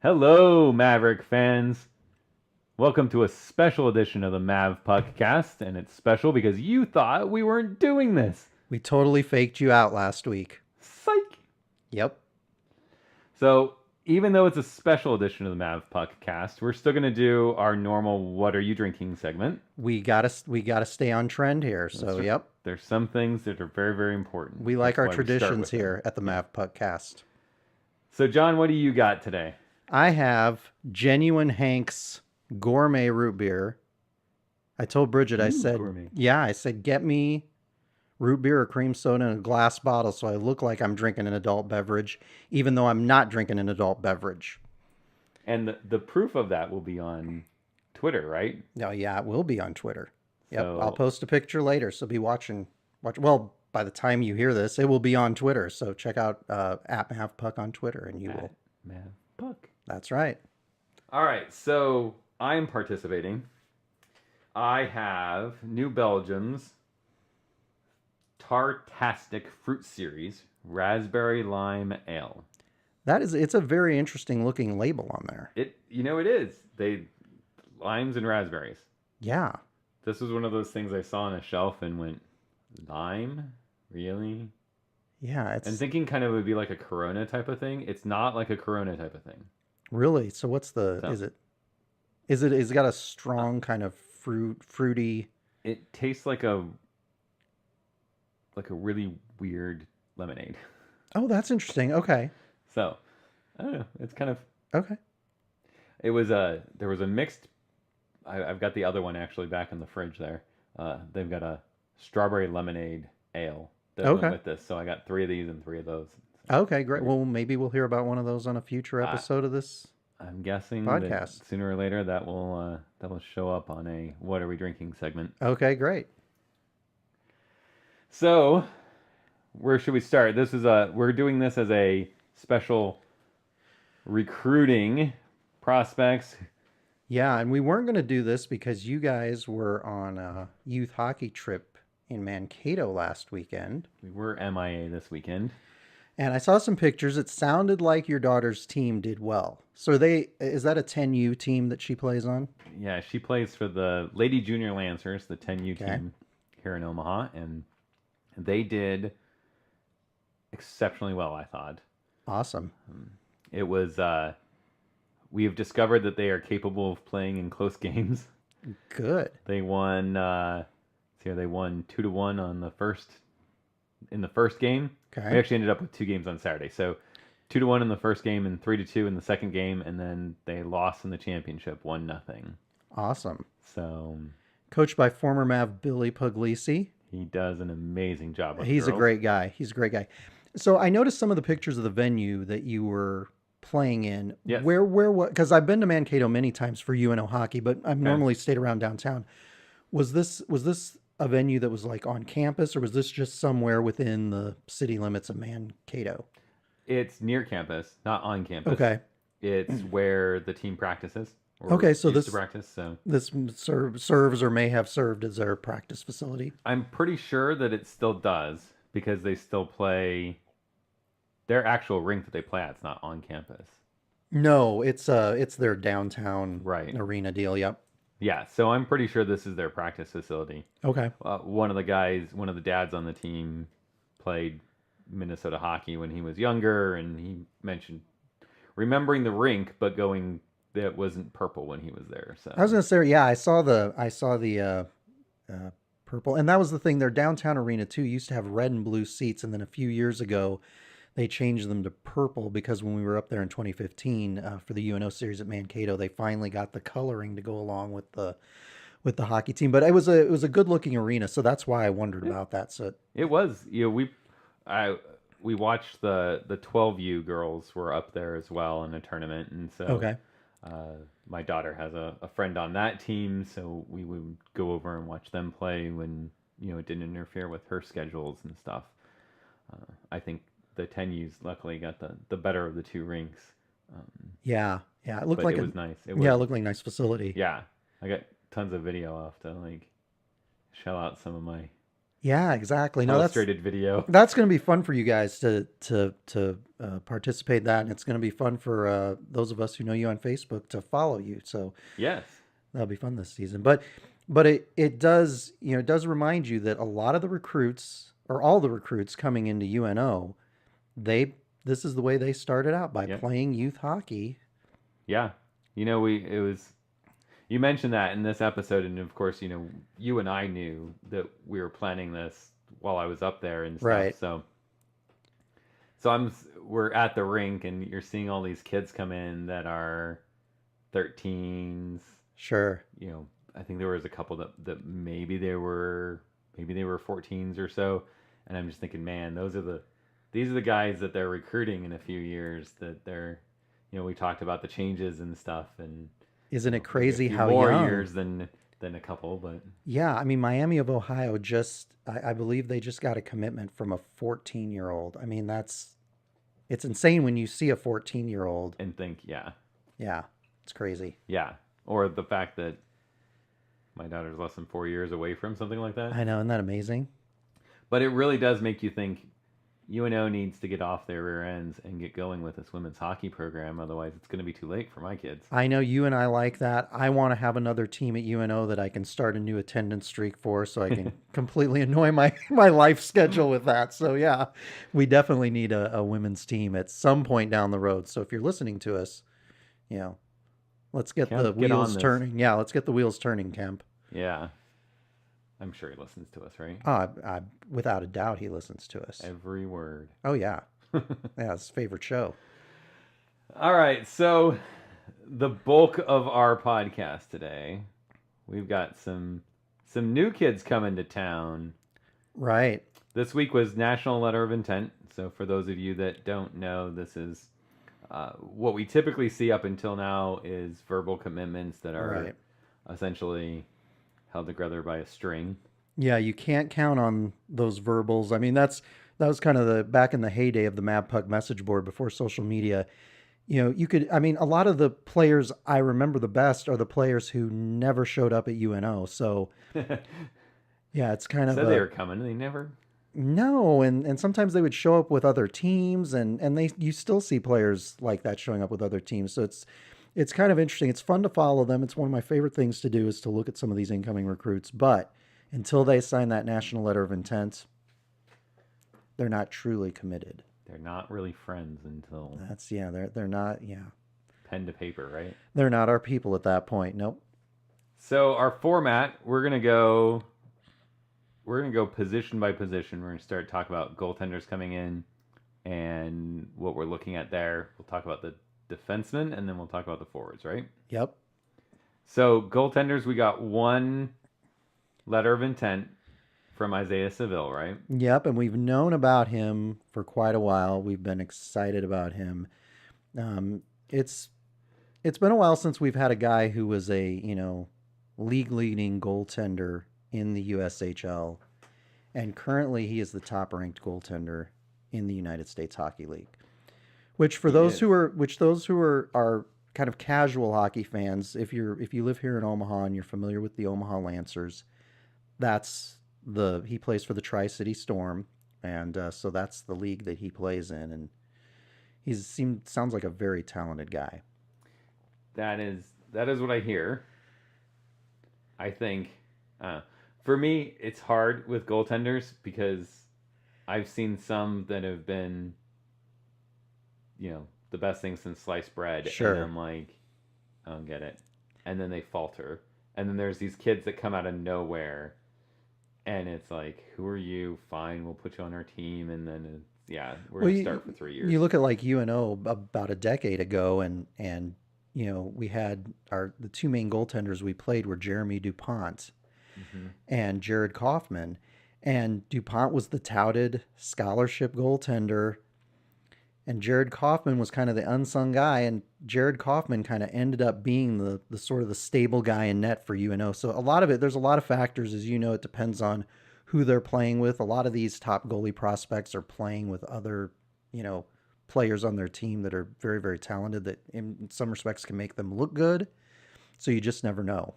Hello, Maverick fans. Welcome to a special edition of the Mavpuckcast, and it's special because you thought we weren't doing this. We totally faked you out last week. Psych! Yep. So, even though it's a special edition of the Mavpuckcast, we're still going to do our normal "What are you drinking?" segment. We gotta stay on trend here. So right. yep. There's some things that are very, very important. We like That's our why we start traditions with them. here at the Mavpuckcast. So, John, what do you got today? I have Genuine Hank's gourmet root beer. I told Bridget, I said, gourmet. yeah, I said, get me root beer or cream soda in a glass bottle so I look like I'm drinking an adult beverage, even though I'm not drinking an adult beverage. And the proof of that will be on Twitter, right? Oh, yeah, it will be on Twitter. Yep, So- I'll post a picture later, so be watching. Well, by the time you hear this, it will be on Twitter. So check out at Mavpuck on Twitter, and you will. Mavpuck. That's right. All right, so I'm participating. I have New Belgium's Tartastic Fruit Series Raspberry Lime Ale. It's a very interesting looking label on there. It is. They limes and raspberries. Yeah. This was one of those things I saw on a shelf and went, lime? Really? Yeah, And thinking kind of would be like a Corona type of thing. It's not like a Corona type of thing. really. So what's the So- is it got a strong kind of fruity. It tastes like a really weird lemonade. Oh, that's interesting. Okay. So, I don't know. It's kind of Okay. It was there was a mixed. I've got the other one actually back in the fridge there. They've got a strawberry lemonade ale that Okay. went with this, so I got 3 of these and 3 of those. Okay, great. Well, maybe we'll hear about one of those on a future Ah. episode of this. I'm guessing Podcast. that sooner or later that will show up on a "What are we drinking?" segment. Okay, great. So, where should we start? We're doing this as a special recruiting prospects. Yeah, and we weren't going to do this because you guys were on a youth hockey trip in Mankato last weekend. We were MIA this weekend. And I saw some pictures. It sounded like your daughter's team did well. So is that a 10U team that she plays on? Yeah, she plays for the Lady Junior Lancers, the 10U Okay. team here in Omaha, and they did exceptionally well, I thought. Awesome. It was we have discovered that they are capable of playing in close games. Good. They won they won 2-1 in the first game. Okay. We actually ended up with 2 games on Saturday. So 2-1 in the first game and 3-2 in the second game, and then they lost in the championship 1-0. Awesome. So Coached by former Mav Billy Puglisi. he does an amazing job with He's a girls. great guy. He's a great guy. So I noticed some of the pictures of the venue that you were playing in. Yes. Where what? Because I've been to Mankato many times for UNO hockey, but I've normally stayed around downtown. Was this a venue that was like on campus, or was this just somewhere within the city limits of Mankato? It's near campus, not on campus. Okay. It's where the team practices. Or Okay, so used this- to practice. So This serves or may have served as their practice facility. I'm pretty sure that it still does because they still play. Their actual rink that they play at is not on campus. No, it's their downtown Right. arena deal. Yep. Yeah, so I'm pretty sure this is their practice facility. Okay. One of the dads on the team played Minnesota hockey when he was younger, and he mentioned remembering the rink, but going that wasn't purple when he was there. So I was gonna say, yeah, I saw the purple, and that was the thing. Their downtown arena too used to have red and blue seats, and then a few years ago, they changed them to purple because when we were up there in 2015 for the UNO series at Mankato, they finally got the coloring to go along with the hockey team. But it was a good looking arena, so that's why I wondered about that. So it was. We watched the 12U girls were up there as well in a tournament, and so okay, my daughter has a friend on that team, so we would go over and watch them play when it didn't interfere with her schedules and stuff. I think the 10Us luckily got the better of the 2 rinks. yeah, it looked But like it was nice. It looked like a nice facility. Yeah, I got tons of video off to shell out some of my Yeah, exactly. No, illustrated video. that's going to be fun for you guys to participate in that, and it's going to be fun for those of us who know you on Facebook to follow you. So Yes. that'll be fun this season. But it does, it does remind you that a lot of the recruits, or all the recruits coming into UNO, they this is the way they started out, by Yep. playing youth hockey. Yeah. It was, you mentioned that in this episode, and of course, you and I knew that we were planning this while I was up there and stuff. Right. So we're at the rink, and you're seeing all these kids come in that are 13s. Sure. I think there was a couple that maybe they were 14s or so, and I'm just thinking, man, these are the guys that they're recruiting in a few years. That they're, we talked about the changes and stuff, and Isn't it maybe a crazy few how more young? years than a couple, but Yeah, I mean, Miami of Ohio I believe they just got a commitment from a 14-year-old. I mean, it's insane when you see a 14-year-old. and think, yeah, Yeah, it's crazy. yeah, or the fact that my daughter's less than 4 years away from something like that. I know, isn't that amazing? But it really does make you think UNO needs to get off their rear ends and get going with this women's hockey program. Otherwise, it's going to be too late for my kids. I know you and I like that. I want to have another team at UNO that I can start a new attendance streak for, so I can completely annoy my life schedule with that. So yeah, we definitely need a women's team at some point down the road. So if you're listening to us, you know, let's get Kemp, the get on wheels this. turning. Yeah, let's get the wheels turning, Kemp. Yeah. I'm sure he listens to us, right? Without a doubt, he listens to us. Every word. Oh yeah, yeah, it's his favorite show. All right, so the bulk of our podcast today, we've got some new kids coming to town. Right. This week was National Letter of Intent. So for those of you that don't know, this is what we typically see up until now is verbal commitments that are Right. essentially held together by a string. Yeah, you can't count on those verbals. I mean, that was kind of the back in the heyday of the Mavpuck message board before social media. You could, I mean, a lot of the players I remember the best are the players who never showed up at UNO. So yeah, it's kind of Said they were coming, and they never. no, and sometimes they would show up with other teams, and you still see players like that showing up with other teams. So it's kind of interesting. It's fun to follow them. It's one of my favorite things to do is to look at some of these incoming recruits. But until they sign that national letter of intent, they're not truly committed. They're not really friends until They're not pen to paper, right? they're not our people at that point. Nope. So our format, we're gonna go position by position. We're gonna start talking about goaltenders coming in and what we're looking at there. We'll talk about the defensemen, and then we'll talk about the forwards, right? Yep. So goaltenders, we got one letter of intent from Isaiah Seville, right? Yep, and we've known about him for quite a while. We've been excited about him. It's been a while since we've had a guy who was a league leading goaltender in the USHL, and currently he is the top ranked goaltender in the United States Hockey League. Which for those who are kind of casual hockey fans, if you live here in Omaha and you're familiar with the Omaha Lancers, he plays for the Tri-City Storm, and so that's the league that he plays in, and sounds like a very talented guy. That is what I hear. I think for me, it's hard with goaltenders because I've seen some that have been, the best thing since sliced bread. Sure. And I'm like, I don't get it. And then they falter. And then there's these kids that come out of nowhere. And it's like, who are you? Fine, we'll put you on our team. And then, we're going to start for 3 years. You look at like UNO about a decade ago, and we had the two main goaltenders we played were Jeremy DuPont and Jared Kaufman. And DuPont was the touted scholarship goaltender, and Jared Kaufman was kind of the unsung guy, and Jared Kaufman kind of ended up being the sort of the stable guy in net for UNO. So a lot of it, there's a lot of factors, as you know, it depends on who they're playing with. A lot of these top goalie prospects are playing with other, players on their team that are very, very talented that in some respects can make them look good. So you just never know.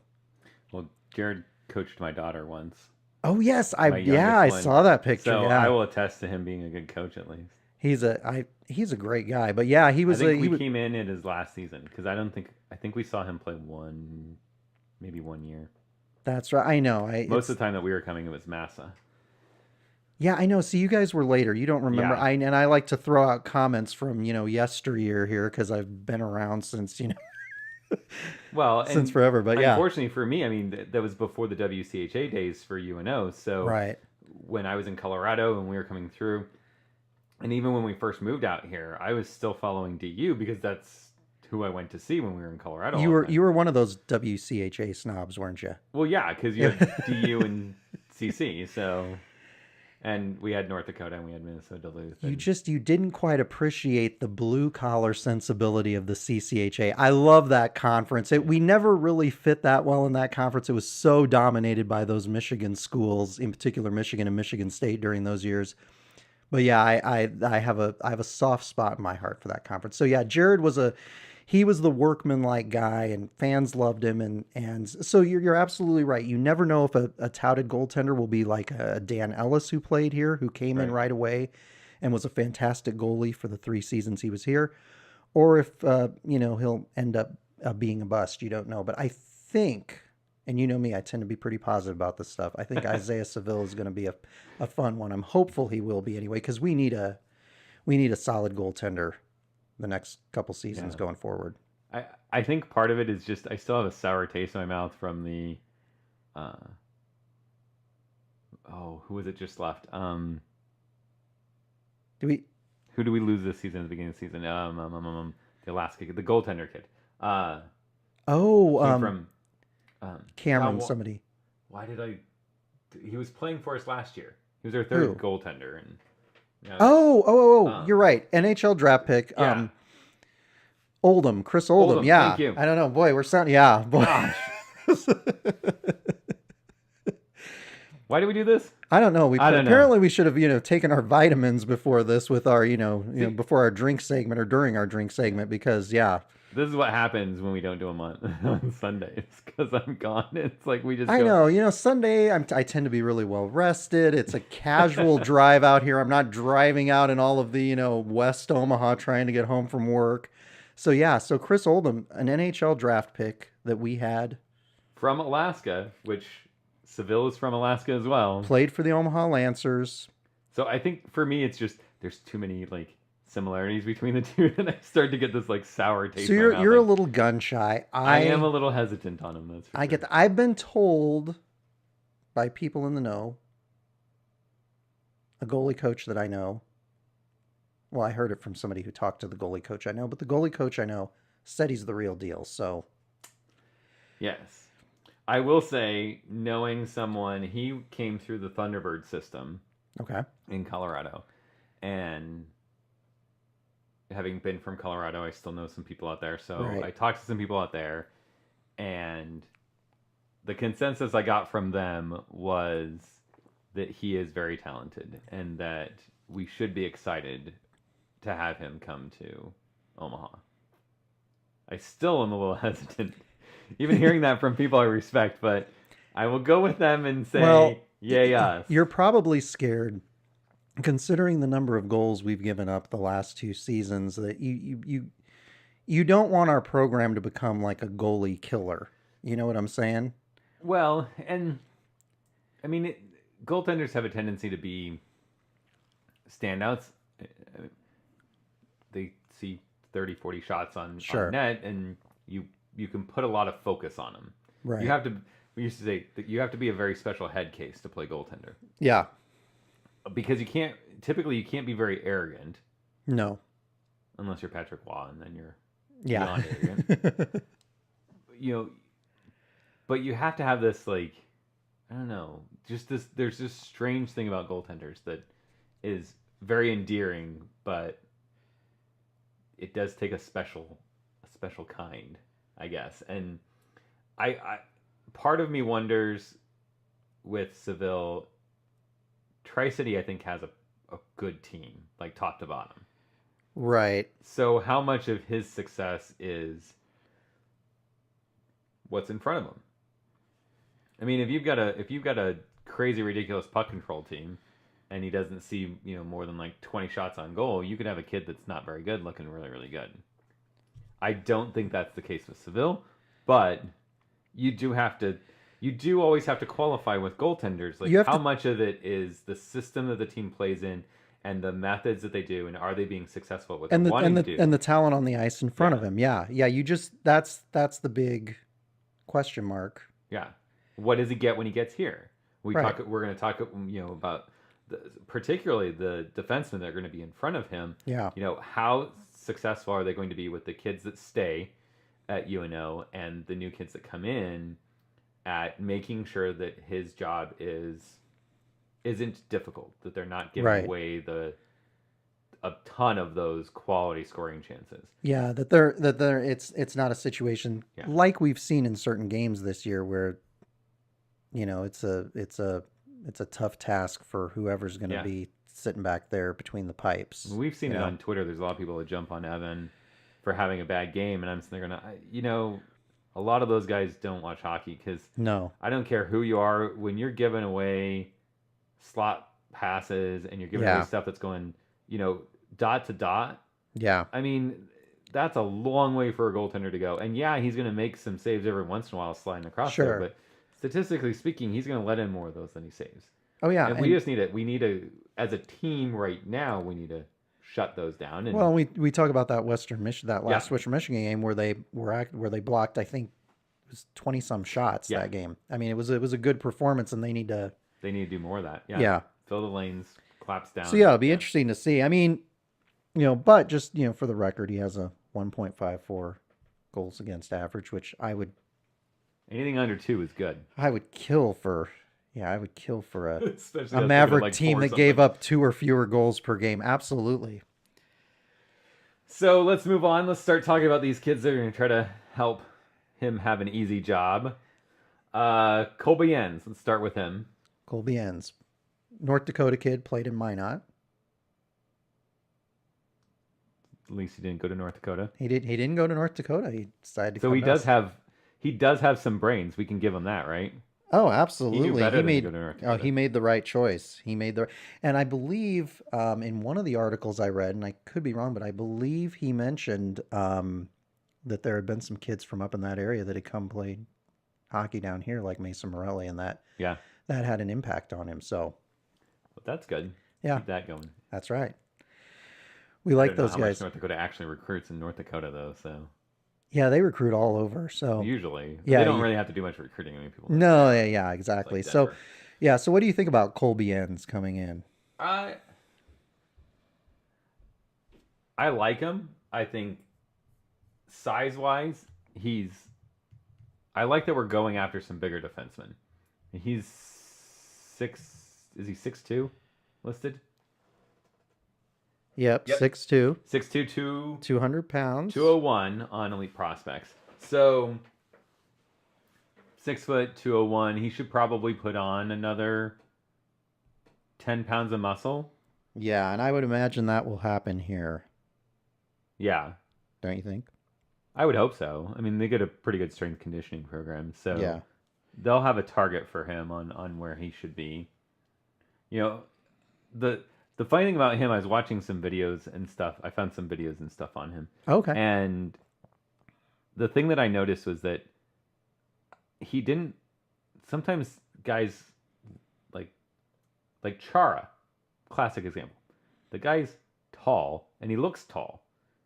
Well, Jared coached my daughter once. Oh yes, my I youngest one. saw that picture. So I Yeah. will attest to him being a good coach at least. He's a great guy. But yeah, I think he we was came in his last season because I think we saw him play maybe 1 year. that's right. I know. Most It's of the time that we were coming, it was Massa. Yeah, I know. See, you guys were later. You don't remember. Yeah. I like to throw out comments from, yesteryear here because I've been around since, Well, since and forever. But yeah. unfortunately for me, I mean, that was before the WCHA days for UNO. So Right. when I was in Colorado and we were coming through, and even when we first moved out here, I was still following DU because that's who I went to see when we were in Colorado all the time. You were one of those WCHA snobs, weren't you? Well, yeah, because you had DU and CC, so and we had North Dakota and we had Minnesota Duluth. You didn't quite appreciate the blue collar sensibility of the CCHA. I love that conference. We never really fit that well in that conference. It was so dominated by those Michigan schools, in particular Michigan and Michigan State during those years. But yeah, I have a soft spot in my heart for that conference. So yeah, Jared was he was the workmanlike guy, and fans loved him, and so you're absolutely right. You never know if a touted goaltender will be like a Dan Ellis who played here, who came in Right. right away, and was a fantastic goalie for the 3 seasons he was here, or if he'll end up being a bust. You don't know, but I think. And you know me, I tend to be pretty positive about this stuff. I think Isaiah Seville is going to be a fun one. I'm hopeful he will be anyway, because we need a solid goaltender the next couple seasons Yeah. going forward. I think part of it is just I still have a sour taste in my mouth from the who was it just left? Do we? Who do we lose this season at the beginning of the season? The Alaska kid, the goaltender kid. Came from Cameron, God, somebody. why did I? He was playing for us last year. He was our third Who? goaltender, and You're right. NHL draft pick. Yeah. Oldham, Chris Oldham. Oldham, Yeah. thank you. I don't know. Boy, we're sounding. Yeah. Boy. Gosh, why do we do this? I don't know. I don't know. Apparently we should have taken our vitamins before this with our See- before our drink segment or during our drink segment, because yeah. This is what happens when we don't do them on Sundays because I'm gone. It's like we just. I go, know, Sunday I tend to be really well rested. It's a casual drive out here. I'm not driving out in all of the, West Omaha trying to get home from work. So yeah, so Chris Oldham, an NHL draft pick that we had, from Alaska, which Seville is from Alaska as well. played for the Omaha Lancers. So I think for me, it's just there's too many similarities between the two, and I start to get this sour taste. So in my mouth. you're a little gun shy. I am a little hesitant on him. That's for I sure. get that. I've been told by people in the know, a goalie coach that I know. Well, I heard it from somebody who talked to the goalie coach I know, but the goalie coach I know said he's the real deal. So Yes, I will say, knowing someone, he came through the Thunderbird system okay, in Colorado, and having been from Colorado, I still know some people out there. So Right. I talked to some people out there, and the consensus I got from them was that he is very talented and that we should be excited to have him come to Omaha. I still am a little hesitant, even hearing that from people I respect, but I will go with them and say, Well, yay us. you're probably scared, considering the number of goals we've given up the last 2 seasons, that you don't want our program to become like a goalie killer. You know what I'm saying? Well, and I mean, goaltenders have a tendency to be standouts. They see 30, 40 shots on net, and you can put a lot of focus on them. Right. You have to. We used to say that you have to be a very special head case to play goaltender, Yeah. because you can't be very arrogant No. unless you're Patrick Waugh, and then you're Yeah. beyond arrogant. But you have to have this I don't know, just this. There's this strange thing about goaltenders that is very endearing, but it does take a special kind, I guess. And I part of me wonders with Seville. Tri-City, I think, has a good team, top to bottom. Right. So how much of his success is what's in front of him? I mean, if you've got a crazy ridiculous puck control team, and he doesn't see more than like 20 shots on goal, you could have a kid that's not very good looking really really good. I don't think that's the case with Seville, but you do always have to qualify with goaltenders, like how much of it is the system that the team plays in and the methods that they do, and are they being successful with and wanting to do, and the talent on the ice in front of him. Yeah, you just that's the big question mark. Yeah, what does he get when he gets here? We're going to talk about particularly the defensemen that are going to be in front of him. Yeah, how successful are they going to be with the kids that stay at UNO and the new kids that come in, at making sure that his job isn't difficult, that they're not giving away a ton of those quality scoring chances. Yeah, that they're it's not a situation like we've seen in certain games this year where it's a tough task for whoever's going to be sitting back there between the pipes. We've seen it on Twitter. There's a lot of people that jump on Evan for having a bad game, and I'm sitting there going, a lot of those guys don't watch hockey, because I don't care who you are, when you're giving away slot passes and you're giving away stuff that's going, dot to dot. Yeah. I mean, that's a long way for a goaltender to go. And he's going to make some saves every once in a while sliding across there, but statistically speaking, he's going to let in more of those than he saves. Oh yeah. And we need to, as a team right now, we need to shut those down. And, well, we talk about that Western Michigan game where they blocked, I think it was 20 some shots that game. I mean, it was a good performance, and they need to do more of that. Yeah. Fill the lanes, claps down. So it'll be interesting to see. I mean, but just, for the record, he has a 1.54 goals against average, which anything under 2 is good. I would kill for a Maverick team that gave up 2 or fewer goals per game. Absolutely. So let's move on. Let's start talking about these kids that are going to try to help him have an easy job. Colby Jens, let's start with him. Colby Jens, North Dakota kid, played in Minot. At least he didn't go to North Dakota. He didn't go to North Dakota. He decided to come he does have some brains. We can give him that, right? Oh, absolutely. He made the right choice. And I believe in one of the articles I read, and I could be wrong, but I believe he mentioned that there had been some kids from up in that area that had come played hockey down here, like Mason Morelli, and that had an impact on him. So, but that's good. Yeah, keep that going. That's right. We like those guys. How much North Dakota actually recruits in North Dakota, though? So. Yeah, they recruit all over. So usually, they don't really have to do much recruiting. I mean, people. No, exactly. Like so what do you think about Colby Jens coming in? I like him. I think size-wise, I like that we're going after some bigger defensemen. He's 6. Is he 6'2" listed? Yep. 6'2". 6'2", 200 pounds. 201 on Elite Prospects. So 6 foot, 201. He should probably put on another 10 pounds of muscle. Yeah, and I would imagine that will happen here. Yeah. Don't you think? I would hope so. I mean, they get a pretty good strength conditioning program, so they'll have a target for him on where he should be. The funny thing about him, I was watching some videos and stuff. I found some videos and stuff on him. Okay. And the thing that I noticed was that he didn't. Sometimes guys like Chara, classic example. The guy's tall and he looks tall,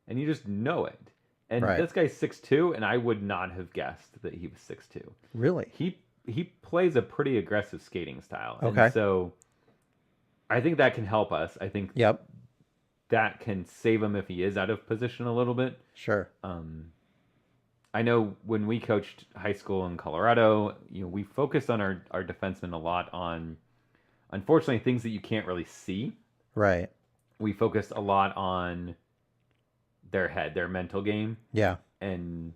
and you just know it. And this guy's 6'2", and I would not have guessed that he was 6'2". Really? He plays a pretty aggressive skating style. Okay. And so I think that can help us. I think that can save him if he is out of position a little bit. Sure. I know when we coached high school in Colorado, we focused on our defensemen a lot on, unfortunately, things that you can't really see. Right. We focused a lot on their head, their mental game. Yeah. And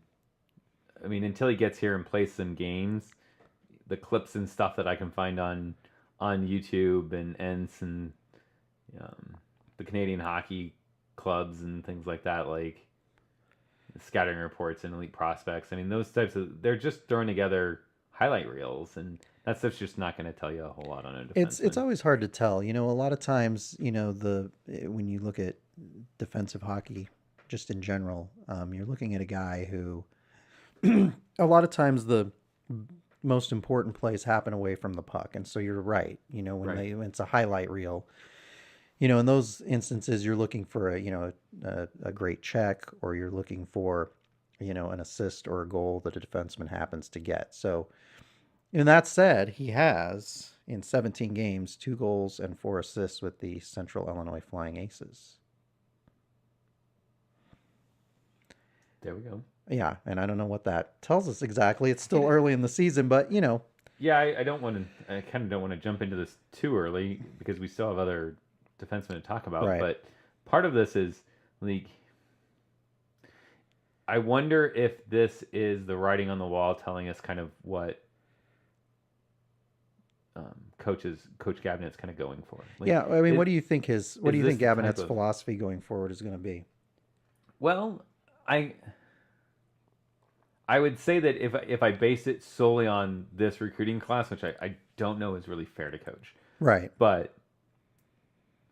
I mean, until he gets here and plays some games, the clips and stuff that I can find on YouTube and ENCE and the Canadian hockey clubs and things like that, like scattering reports and Elite Prospects. I mean, those types of, they're just throwing together highlight reels, and that stuff's just not going to tell you a whole lot on a defenseman. It's always hard to tell. A lot of times, when you look at defensive hockey, just in general, you're looking at a guy who, a lot of times the most important plays happen away from the puck, and so you're right. When it's a highlight reel, in those instances, you're looking for a great check, or you're looking for, an assist or a goal that a defenseman happens to get. So, and that said, he has in 17 games 2 goals and 4 assists with the Central Illinois Flying Aces. There we go. Yeah, and I don't know what that tells us exactly. It's still early in the season, but Yeah, I don't want to. I kind of don't want to jump into this too early because we still have other defensemen to talk about. Right. But part of this is like, I wonder if this is the writing on the wall telling us kind of what Coach Gabinet's kind of going for. Like, yeah, I mean, what do you think Gabinet's of philosophy going forward is going to be? Well, I would say that if I base it solely on this recruiting class, which I don't know is really fair to Coach. Right. But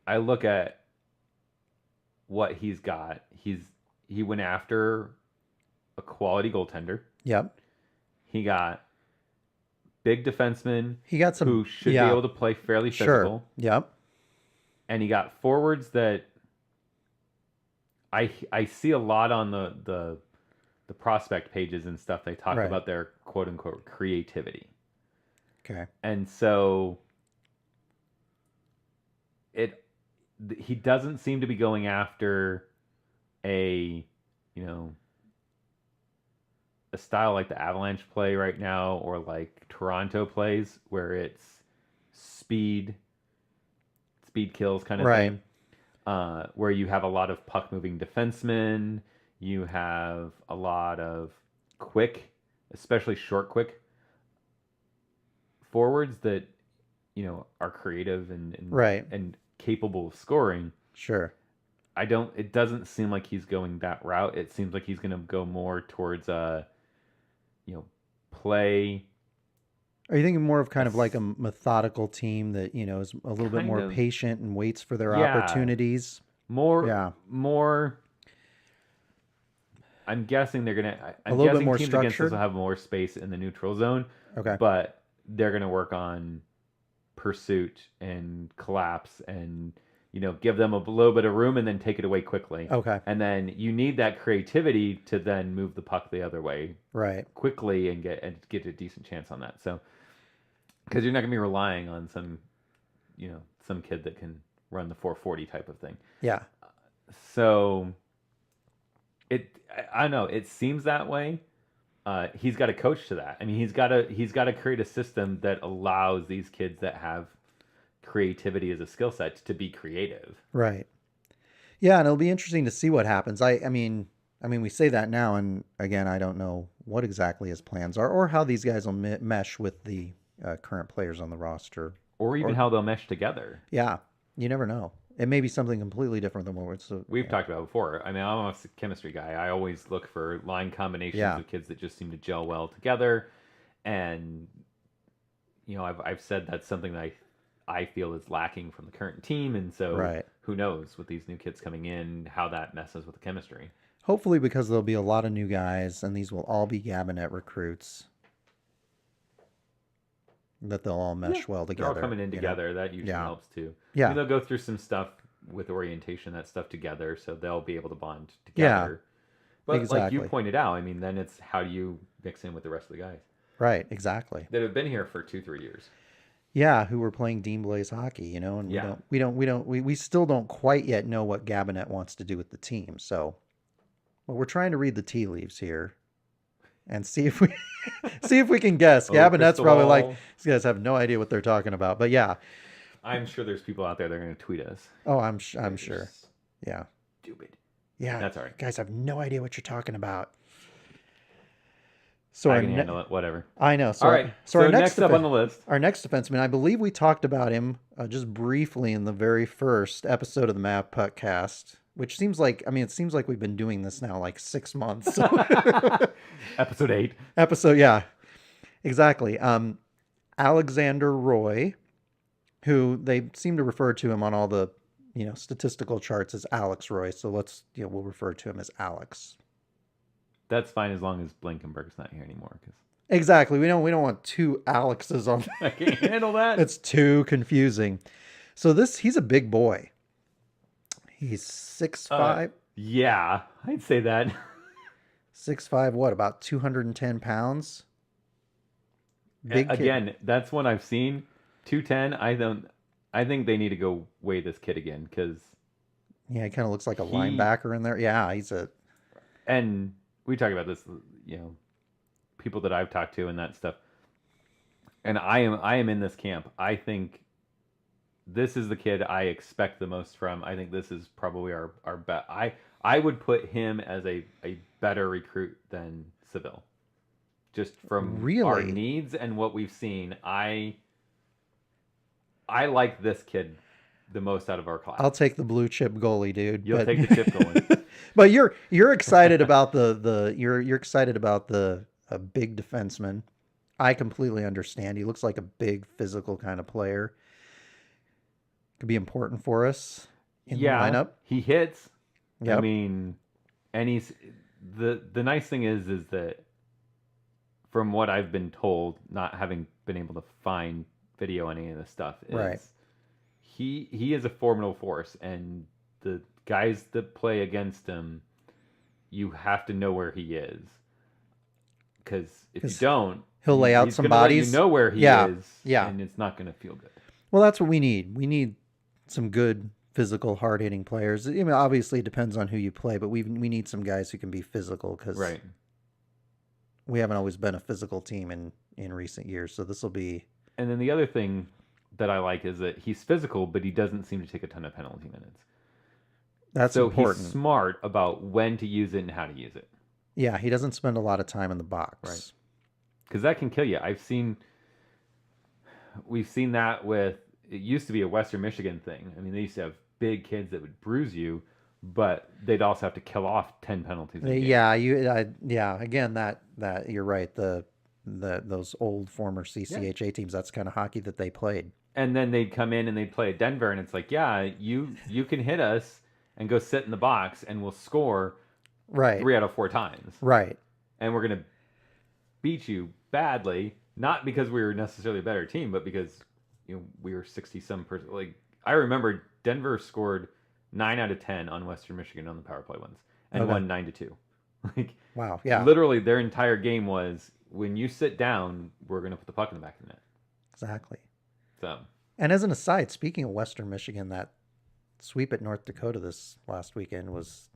I look at what he's got. He went after a quality goaltender. Yep. He got big defensemen. He got some who should be able to play fairly physical. Sure. Yep. And he got forwards that I see a lot on the prospect pages and stuff. They talk about their quote unquote creativity. Okay. And so he doesn't seem to be going after a style like the Avalanche play right now, or like Toronto plays, where it's speed kills kind of thing. Where you have a lot of puck moving defensemen, you have a lot of quick, especially short quick forwards that are creative and capable of scoring. Sure. It doesn't seem like he's going that route. It seems like he's going to go more towards play. Are you thinking more of kind of like a methodical team that, is a little bit more patient and waits for their opportunities? More. I'm guessing they're going to... I'm guessing more teams against us structured? will have more space in the neutral zone. Okay. But they're going to work on pursuit and collapse and, give them a little bit of room and then take it away quickly. Okay. And then you need that creativity to then move the puck the other way quickly and get a decent chance on that. So, because you're not going to be relying on some kid that can run the 440 type of thing. Yeah. So I don't know. It seems that way. He's got to coach to that. I mean, he's got to create a system that allows these kids that have creativity as a skill set to be creative. Right. Yeah, and it'll be interesting to see what happens. I mean, we say that now, and again, I don't know what exactly his plans are, or how these guys will mesh with the current players on the roster, or even how they'll mesh together. Yeah, you never know. It may be something completely different than what we've talked about before. I mean, I'm a chemistry guy. I always look for line combinations of kids that just seem to gel well together, and I've said that's something that I feel is lacking from the current team, and so who knows with these new kids coming in how that messes with the chemistry. Hopefully, because there'll be a lot of new guys, and these will all be Gabinet recruits, that they'll all mesh well together. They're all coming in together. That usually helps too. Yeah. I mean, they'll go through some stuff with orientation, that stuff together, so they'll be able to bond together. Yeah. But like you pointed out, I mean, then it's how do you mix in with the rest of the guys? Right, exactly. That have been here for 2-3 years. Yeah, who were playing Dean Blaze hockey, and we still don't quite yet know what Gabinet wants to do with the team. So, we're trying to read the tea leaves here and see if we can guess. Gabinet's probably like, these guys have no idea what they're talking about. But yeah, I'm sure there's people out there that are going to tweet us. Oh, I'm sure. Yeah. Stupid. Yeah. That's all right. Guys have no idea what you're talking about. So I can handle it. Whatever. I know. So, all right. So our next up on the list, our next defenseman, I believe we talked about him just briefly in the very first episode of the Mavpuckcast, which seems like, it seems like we've been doing this now like 6 months. Episode 8. Yeah. Exactly. Alexander Roy, who they seem to refer to him on all the, statistical charts as Alex Roy. So we'll refer to him as Alex. That's fine as long as Blankenberg's not here anymore, because Exactly. We don't want two Alexes on. I can't handle that. It's too confusing. So he's a big boy. He's 6'5". Yeah, I'd say that. 6'5", what, about 210 pounds? Big kid. Again, that's what I've seen. 210. I think they need to go weigh this kid again, because Yeah, he kind of looks like a linebacker in there. Yeah, and we talk about this, people that I've talked to and that stuff. And I am in this camp. I think this is the kid I expect the most from. I think this is probably our bet. I would put him as a better recruit than Seville. Just from our needs and what we've seen, I like this kid the most out of our class. I'll take the blue chip goalie, dude. You'll take the chip goalie. But you're excited about you're excited about the big defenseman. I completely understand. He looks like a big physical kind of player. Could be important for us in the lineup. He hits. Yep. I mean, and he's the nice thing is that from what I've been told, not having been able to find video on any of this stuff, is right. He is a formidable force, and the guys that play against him, you have to know where he is, because if you don't, he'll lay out some bodies. You know where he is, and it's not going to feel good. Well, that's what we need. We need some good physical, hard-hitting players. I mean, obviously, it depends on who you play, but we need some guys who can be physical, because we haven't always been a physical team in recent years. So this will be. And then the other thing that I like is that he's physical, but he doesn't seem to take a ton of penalty minutes. That's important. He's smart about when to use it and how to use it. Yeah, he doesn't spend a lot of time in the box. Right. Because that can kill you. We've seen that with, it used to be a Western Michigan thing. I mean, they used to have big kids that would bruise you, but they'd also have to kill off 10 penalties. Again, that you're right. Those old former CCHA teams, that's kind of hockey that they played. And then they'd come in and they'd play at Denver, and it's like, you can hit us and go sit in the box, and we'll score 3 out of 4 times. Right. And we're going to beat you badly, not because we were necessarily a better team, but because we were 60-some percent. Like, I remember Denver scored 9 out of 10 on Western Michigan on the power play ones, and won 9-2. Like, wow, yeah. Literally, their entire game was, when you sit down, we're going to put the puck in the back of the net. Exactly. So. And as an aside, speaking of Western Michigan, that sweep at North Dakota this last weekend was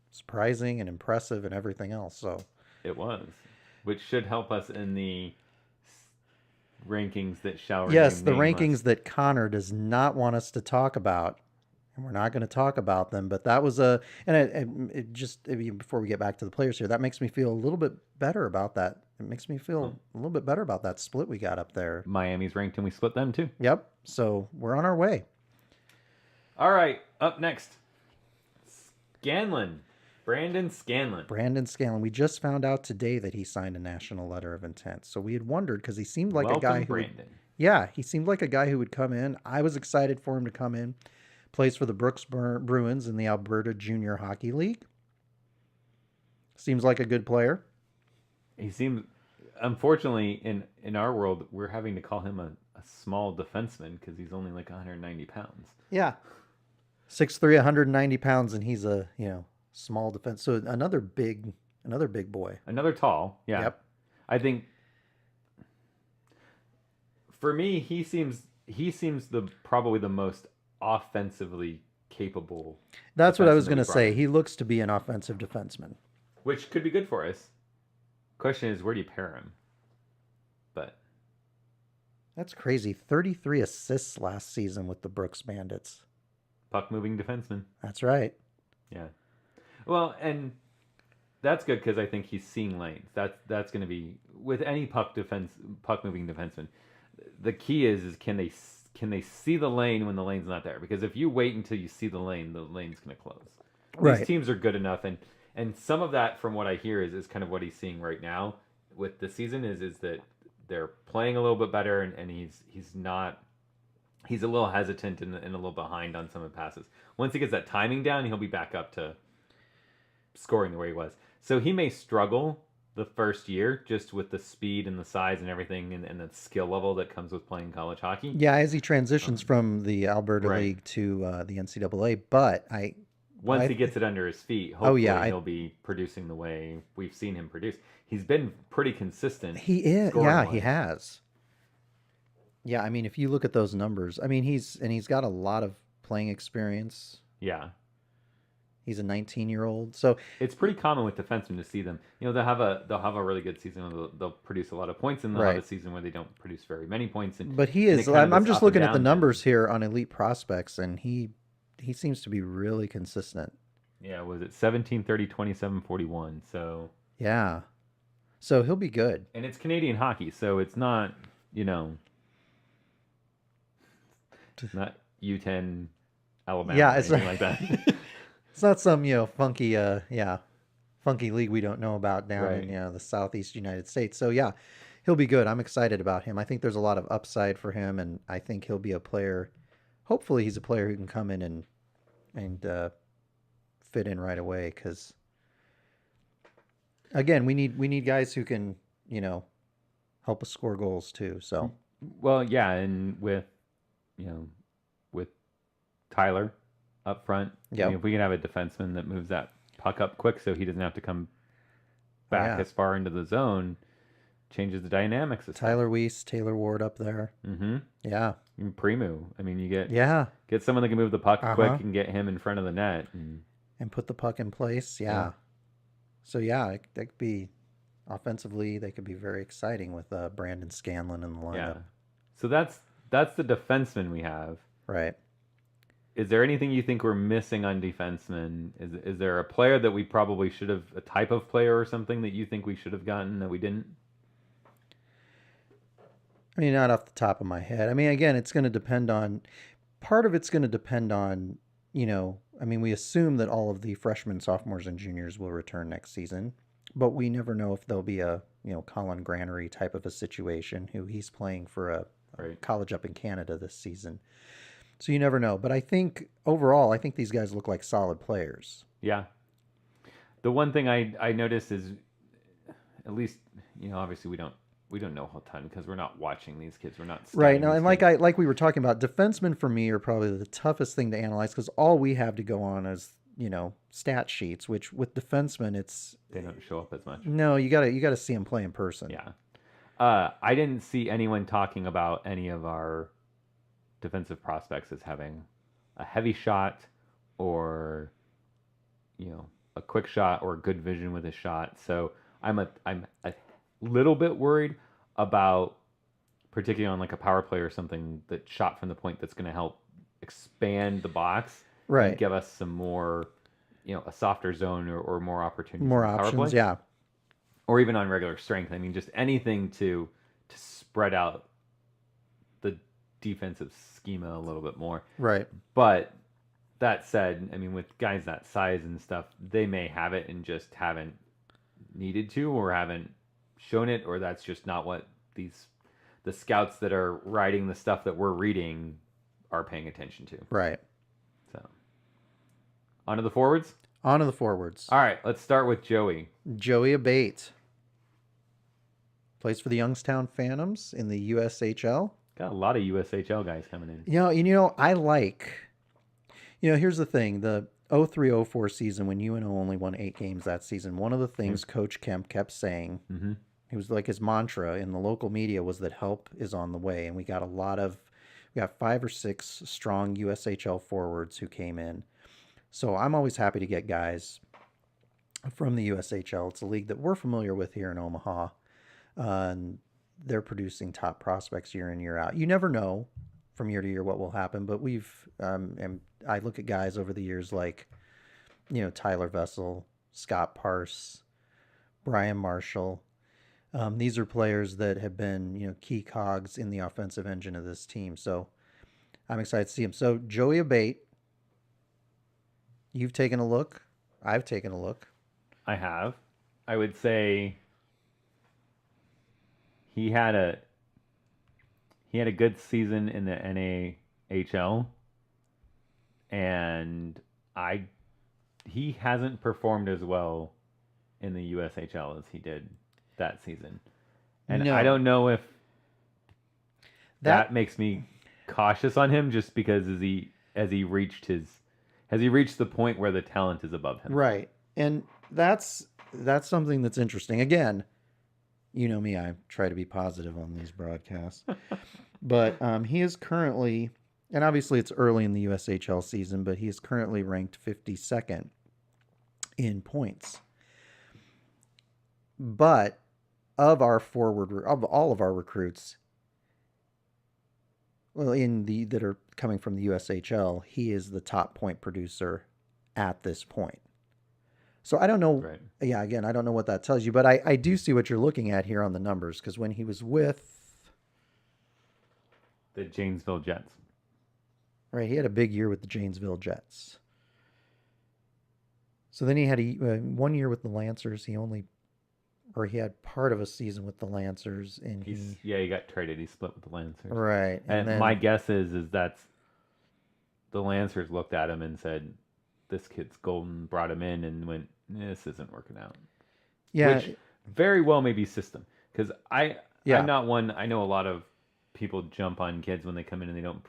surprising and impressive and everything else. So it was, which should help us in the rankings that shall. Yes, the rankings that Connor does not want us to talk about, and we're not going to talk about them. But that was it just before we get back to the players here, that makes me feel a little bit better about that. It makes me feel a little bit better about that split we got up there. Miami's ranked, and we split them too. Yep. So we're on our way. All right, up next, Brandon Scanlon. We just found out today that he signed a national letter of intent. So we had wondered, because he seemed like a guy who he seemed like a guy who would come in. I was excited for him to come in. Plays for the Brooks Bruins in the Alberta Junior Hockey League. Seems like a good player. He seems, unfortunately, in our world, we're having to call him a small defenseman, because he's only like 190 pounds. Yeah. 6'3", 190 pounds, and he's a, small defense. So another big boy. Another tall, yeah. Yep. I think for me, he seems probably the most offensively capable. That's what I was going to say. He looks to be an offensive defenseman, which could be good for us. Question is, where do you pair him? But that's crazy. 33 assists last season with the Brooks Bandits. Puck moving defenseman. That's right. Yeah. Well, and that's good, because I think he's seeing lanes. That's going to be with any puck moving defenseman. The key is can they see the lane when the lane's not there? Because if you wait until you see the lane's going to close. Right. These teams are good enough, and some of that, from what I hear, is kind of what he's seeing right now. with the season is that they're playing a little bit better, and he's not. He's a little hesitant and a little behind on some of the passes. Once he gets that timing down, he'll be back up to scoring the way he was. So he may struggle the first year just with the speed and the size and everything and the skill level that comes with playing college hockey. Yeah, as he transitions from the Alberta League to the NCAA, but once he gets it under his feet, hopefully he'll be producing the way we've seen him produce. He's been pretty consistent. He is, yeah, he has. Yeah, I mean, if you look at those numbers, I mean, he's got a lot of playing experience. Yeah. He's a 19-year-old, so it's pretty common with defensemen to see them. You know, they'll have a really good season where they'll produce a lot of points, and they'll have a season where they don't produce very many points. But he is. I'm just looking at the numbers here on Elite Prospects, and he seems to be really consistent. Yeah, was it 17, 30, 27, 41? So yeah, so he'll be good. And it's Canadian hockey, so it's not not U10 Alabama or anything like that. It's not some funky funky league we don't know about down in the Southeast United States. So yeah, he'll be good. I'm excited about him. I think there's a lot of upside for him, and I think he'll be a player. Hopefully, he's a player who can come in and fit in right away. Because again, we need guys who can help us score goals too. So well, yeah, and with Tyler up front. Yeah. I mean, if we can have a defenseman that moves that puck up quick so he doesn't have to come back as far into the zone, changes the dynamics. Tyler Weiss, Taylor Ward up there. Mm-hmm. Yeah. And Primu. I mean, you get someone that can move the puck quick and get him in front of the net. And put the puck in place. Yeah. So, that could be, offensively, they could be very exciting with Brandon Scanlon in the lineup. Yeah. So that's the defenseman we have. Right. Is there anything you think we're missing on defensemen? Is there a player that we probably should have, a type of player or something that you think we should have gotten that we didn't? I mean, not off the top of my head. I mean, again, it's going to depend on, part of it's going to depend on, I mean, we assume that all of the freshmen, sophomores, and juniors will return next season, but we never know if there'll be a, Colin Granary type of a situation who he's playing for a college up in Canada this season. So you never know. But I think overall, I think these guys look like solid players. Yeah. The one thing I noticed is, at least, obviously we don't know a whole ton because we're not watching these kids. We're not right now. And like we were talking about, defensemen for me are probably the toughest thing to analyze because all we have to go on is stat sheets. Which with defensemen, they don't show up as much. No, you gotta see them play in person. Yeah. I didn't see anyone talking about any of our defensive prospects as having a heavy shot or a quick shot or good vision with a shot. So I'm a little bit worried about, particularly on like a power play or something, that shot from the point that's going to help expand the box and give us some more a softer zone or more opportunities, more options, or even on regular strength. I mean, just anything to spread out the defensive schema a little bit more. Right. But that said, I mean, with guys that size and stuff, they may have it and just haven't needed to or haven't shown it, or that's just not what the scouts that are writing the stuff that we're reading are paying attention to. Right. So, on to the forwards? On to the forwards. All right, let's start with Joey. Joey Abate. Plays for the Youngstown Phantoms in the USHL. Got a lot of USHL guys coming in. I like... here's the thing. The 03-04 season, when UNO only won 8 games that season, one of the things Coach Kemp kept saying, it was like his mantra in the local media, was that help is on the way. And we got 5 or 6 strong USHL forwards who came in. So I'm always happy to get guys from the USHL. It's a league that we're familiar with here in Omaha. And they're producing top prospects year in, year out. You never know from year to year what will happen, but we've and I look at guys over the years like Tyler Vessel, Scott Parse, Brian Marshall. These are players that have been key cogs in the offensive engine of this team, so I'm excited to see him. So Joey Abate, you've taken a look. I've taken a look. I have. I would say he had a good season in the NAHL, and he hasn't performed as well in the USHL as he did that season. And No. I don't know if That that makes me cautious on him, just because has he reached the point where the talent is above him? right. And that's something that's interesting. Again, you know me, I try to be positive on these broadcasts. But he is currently, and obviously it's early in the USHL season, but he is currently ranked 52nd in points. But of all of our recruits, well, that are coming from the USHL, he is the top point producer at this point. So I don't know. Right. Yeah, again, I don't know what that tells you, but I do see what you're looking at here on the numbers, because when he was with, The Janesville Jets. right, he had a big year with the Janesville Jets. So then he had 1 year with the Lancers. He had part of a season with the Lancers, and he got traded. He split with the Lancers. right. And then, my guess is that's the Lancers looked at him and said, "This kid's golden." Brought him in and went, "This isn't working out." yeah, Which very well may be system, because Yeah. I'm not one. I know a lot of people jump on kids when they come in and they don't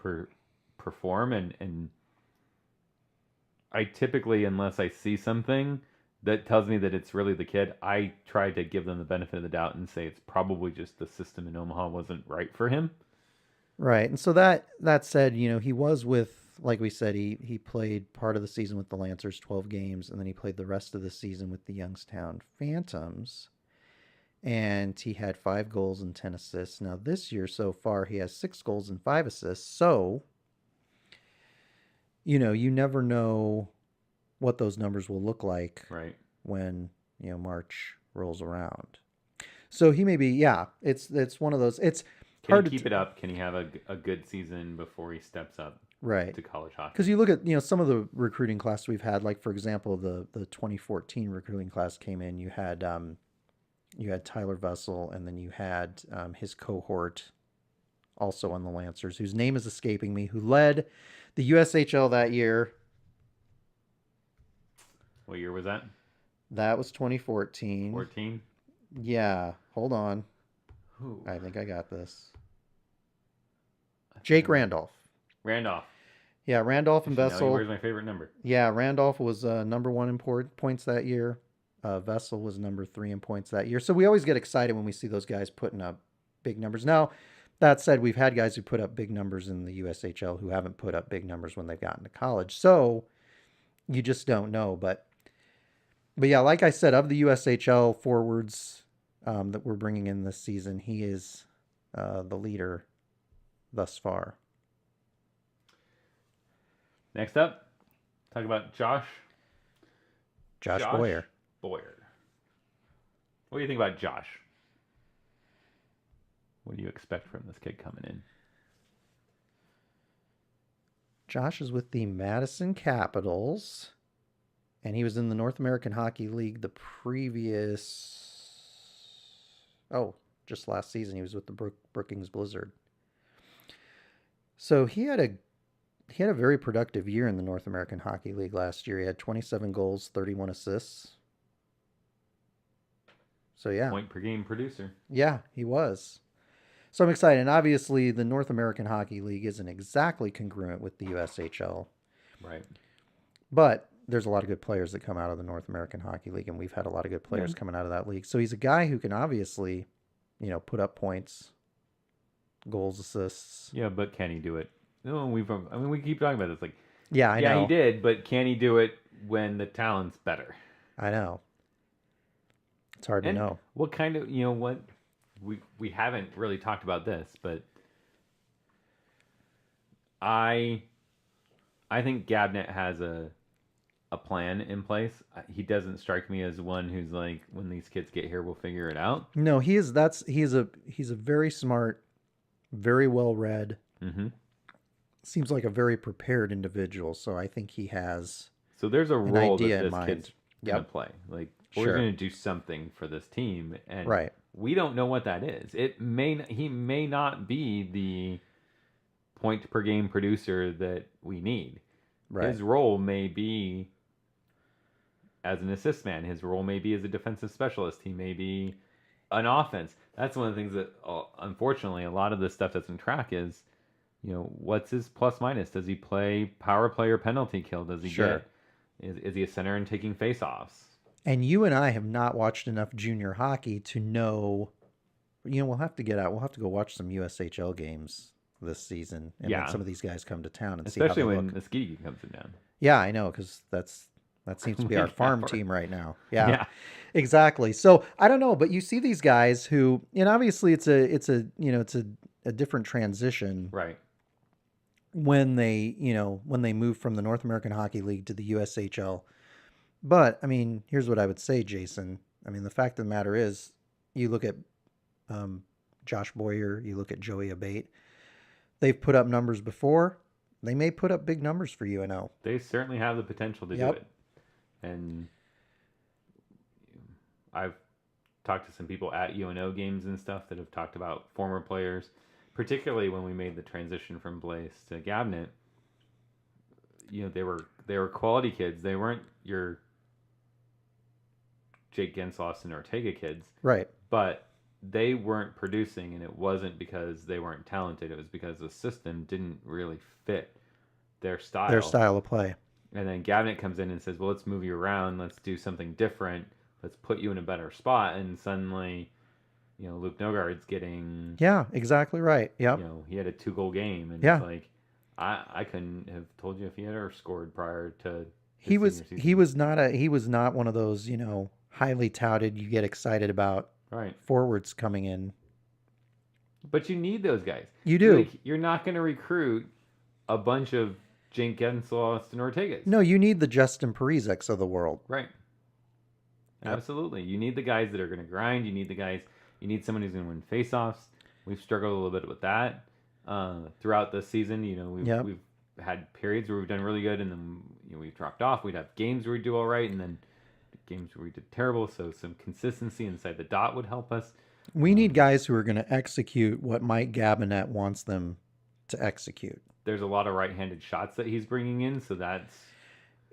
perform, and I typically, unless I see something that tells me that it's really the kid, I try to give them the benefit of the doubt and say it's probably just the system in Omaha wasn't right for him. right. And so that said, he was with, like we said, he played part of the season with the Lancers, 12 games, and then he played the rest of the season with the Youngstown Phantoms. And he had 5 goals and 10 assists. Now this year so far he has 6 goals and 5 assists. So, you never know what those numbers will look like Right. when, March rolls around. So he may be, yeah, it's one of those, it's Can hard he to keep it up? Can he have a good season before he steps up right. to college hockey? Because you look at, some of the recruiting class we've had, like for example, the 2014 recruiting class came in, you had Tyler Vessel, and then you had his cohort also on the Lancers, whose name is escaping me, who led the USHL that year. What year was that? That was 2014. 14? Yeah, hold on. Who? I think I got this. Jake Randolph. Randolph. Yeah, Randolph and Vessel. Where's my favorite number? Yeah, Randolph was number 1 in points that year. Vessel was number 3 in points that year. So we always get excited when we see those guys putting up big numbers. Now, that said, we've had guys who put up big numbers in the USHL who haven't put up big numbers when they've gotten to college. So you just don't know. But yeah, like I said, of the USHL forwards that we're bringing in this season, he is the leader thus far. Next up, talk about Josh Boyer. Boyer. What do you think about Josh? What do you expect from this kid coming in? Josh is with the Madison Capitals, and he was in the North American Hockey League just last season. He was with the Brookings Blizzard. So he had a very productive year in the North American Hockey League last year. He had 27 goals, 31 assists. So yeah. Point per game producer. Yeah, he was. So I'm excited. And obviously the North American Hockey League isn't exactly congruent with the USHL. Right. But there's a lot of good players that come out of the North American Hockey League, and we've had a lot of good players coming out of that league. So he's a guy who can obviously, put up points, goals, assists. Yeah, but can he do it? No, we keep talking about this. Like, I know. he did, but can he do it when the talent's better? I know. It's hard to know. What kind of, what we haven't really talked about this, but I think Gabnet has a plan in place. He doesn't strike me as one who's like, when these kids get here, we'll figure it out. No, he's a very smart, very well read. Mm-hmm. Seems like a very prepared individual. So I think he has. So there's a role that idea in this mind. kid's gonna play. Like, we're gonna do something for this team, and right. we don't know what that is. He may not be the point per game producer that we need. Right. His role may be as an assist man. His role may be as a defensive specialist. He may be an offense. That's one of the things that, unfortunately, a lot of the stuff that's in track is, what's his plus minus? Does he play power play or penalty kill? Does he Sure. is he a center and taking face-offs? And you and I have not watched enough junior hockey to know. We'll have to get out. We'll have to go watch some USHL games this season, and Yeah. when some of these guys come to town and Especially see how they when look. Muskegee comes in down. Yeah, I know, because that seems to be our farm Yeah. team right now. Yeah, Yeah. exactly. So I don't know, but you see these guys who, and obviously it's a different transition Right. when they move from the North American Hockey League to the USHL. But I mean, here's what I would say, Jason. I mean, the fact of the matter is, you look at Josh Boyer, you look at Joey Abate. They've put up numbers before. They may put up big numbers for UNO. They certainly have the potential to Yep. do it. And I've talked to some people at UNO games and stuff that have talked about former players, particularly when we made the transition from Blaze to Gabnet. They were quality kids. They weren't your Jake Gensloss and Ortega kids, Right. but they weren't producing, and it wasn't because they weren't talented. It was because the system didn't really fit their style. Their style of play. And then Gabnet comes in and says, well, let's move you around. Let's do something different. Let's put you in a better spot. And suddenly, Luke Nogard's getting... Yeah, exactly right. Yep. he had a 2-goal game. And Yeah. it's like, I couldn't have told you if he had ever scored prior to He his senior season. he was not one of those, highly touted, you get excited about Right. forwards coming in. But you need those guys. You do. You're not going to recruit a bunch of Jake Gensloss and Ortegas. No, you need the Justin Parizeks of the world. Right. Yep. Absolutely. You need the guys that are going to grind. You need someone who's going to win faceoffs. We've struggled a little bit with that throughout the season. We've had periods where we've done really good, and then we've dropped off. We'd have games where we do all right, and then games where we did terrible. So some consistency inside the dot would help us. We need guys who are going to execute what Mike Gabinet wants them to execute. There's a lot of right-handed shots that he's bringing in, so that's...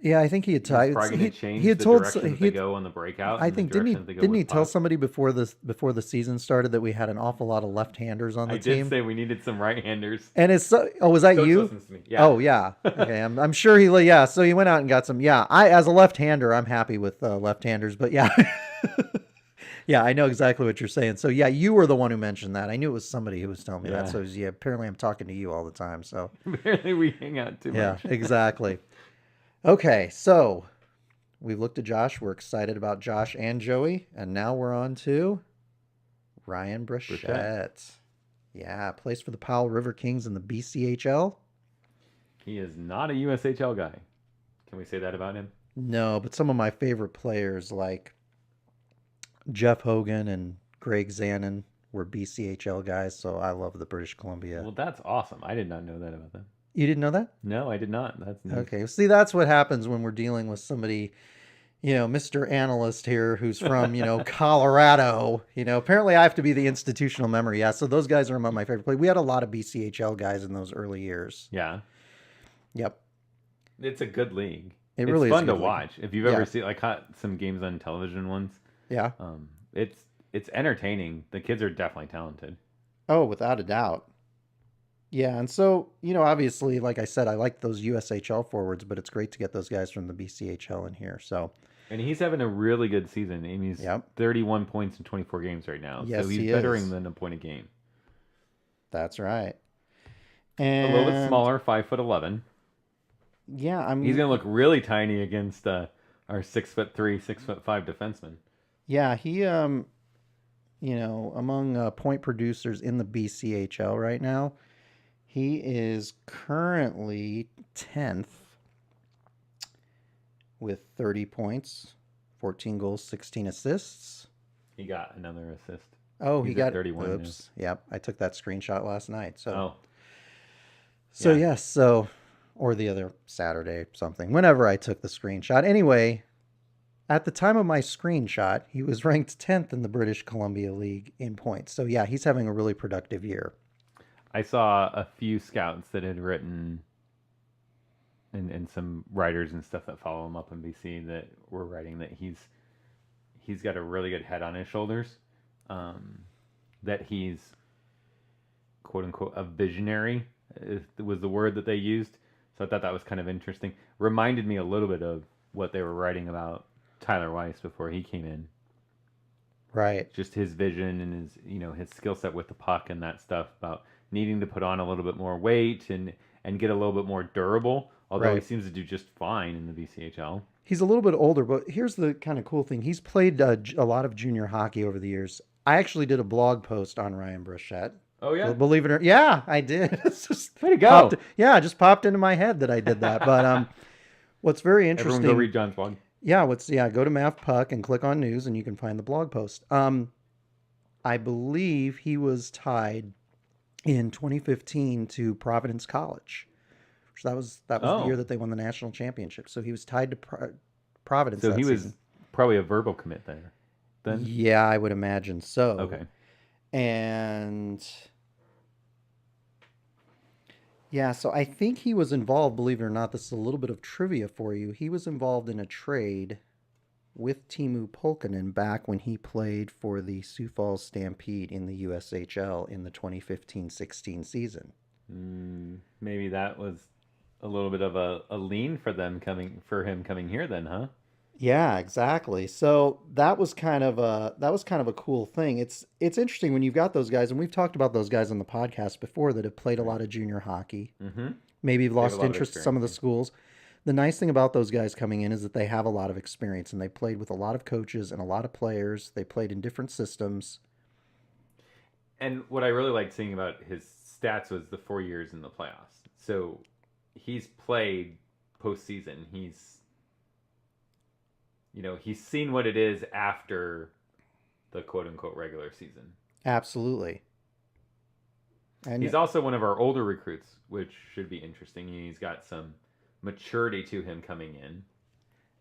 Yeah, I think he had He's probably going to change he had the told direction that they go on the breakout. I and the think direction that they go didn't with he tell puck. somebody before the season started that we had an awful lot of left-handers on the I team? did say we needed some right-handers. And it's was that Coach you? listens to me. Yeah. Oh yeah. Okay, I'm sure yeah. So he went out and got some. Yeah, I as a left-hander, I'm happy with left-handers, but yeah, yeah, I know exactly what you're saying. So yeah, you were the one who mentioned that. I knew it was somebody who was telling me that. Yeah. So yeah, apparently I'm talking to you all the time. So Apparently we hang out too yeah, much. exactly. Okay, so we've looked at Josh. We're excited about Josh and Joey, and now we're on to Ryan Brichette. Yeah, plays for the Powell River Kings in the BCHL. He is not a USHL guy. Can we say that about him? No, but some of my favorite players like Jeff Hogan and Greg Zanin were BCHL guys, so I love the British Columbia. Well, that's awesome. I did not know that about them. You didn't know that? No, I did not. That's neat. Okay. See, that's what happens when we're dealing with somebody, Mr. Analyst here who's from, Colorado. Apparently I have to be the institutional memory. Yeah, so those guys are among my favorite players. We had a lot of BCHL guys in those early years. Yeah. Yep. It's a good league. It really is fun a to good league. watch. If you've ever seen, I caught some games on television once. Yeah. It's entertaining. The kids are definitely talented. Oh, without a doubt. Yeah, and so, obviously, like I said, I like those USHL forwards, but it's great to get those guys from the BCHL in here. So, And he's having a really good season. He's Yep. 31 points in 24 games right now. Yes, so he he's is. bettering than a point a game. that's right. A And little bit smaller, 5'11". Yeah, He's gonna look really tiny against our 6'3", 6'5" defenseman. Yeah, he among point producers in the BCHL right now, he is currently 10th with 30 points, 14 goals, 16 assists. He got another assist. Oh, he He's at got 31, Oops. Yep, I took that screenshot last night. So yeah. yes, or the other Saturday something. Whenever I took the screenshot. Anyway, At the time of my screenshot, he was ranked 10th in the British Columbia League in points. So yeah, he's having a really productive year. I saw a few scouts that had written, and some writers and stuff that follow him up in BC that were writing that he's got a really good head on his shoulders. That he's quote unquote a visionary was the word that they used. So I thought that was kind of interesting. Reminded me a little bit of what they were writing about Tyler Weiss before he came in. Right. Just his vision and his skill set with the puck and that stuff about needing to put on a little bit more weight and get a little bit more durable. Although he Right. seems to do just fine in the VCHL. He's a little bit older, but here's the kind of cool thing. He's played a lot of junior hockey over the years. I actually did a blog post on Ryan Brochette. Oh yeah, Believe it or yeah, I did. It's just way to go! yeah, it just popped into my head that I did that. But what's very interesting. Everyone go read John's blog. Yeah, go to Mavpuck and click on news, and you can find the blog post. I believe he was tied in 2015 to Providence College. So that was the year that they won the national championship. So he was tied to Providence. So that he was season. probably a verbal commit there. Then Yeah, I would imagine so. okay. And yeah, so I think he was involved, believe it or not, this is a little bit of trivia for you. He was involved in a trade with Teemu Pulkkinen back when he played for the Sioux Falls Stampede in the USHL in the 2015-16 season. Maybe that was a little bit of a lean for him coming here then, huh? Yeah, exactly. So that was kind of a cool thing. It's interesting when you've got those guys, and we've talked about those guys on the podcast before that have played a lot of junior hockey. Mm-hmm. Maybe you've They have a lost lot of interest in some of the schools. The nice thing about those guys coming in is that they have a lot of experience, and they played with a lot of coaches and a lot of players. They played in different systems. And what I really liked seeing about his stats was the 4 years in the playoffs. So he's played postseason. He's seen what it is after the quote unquote regular season. Absolutely. And he's also one of our older recruits, which should be interesting. He's got some maturity to him coming in.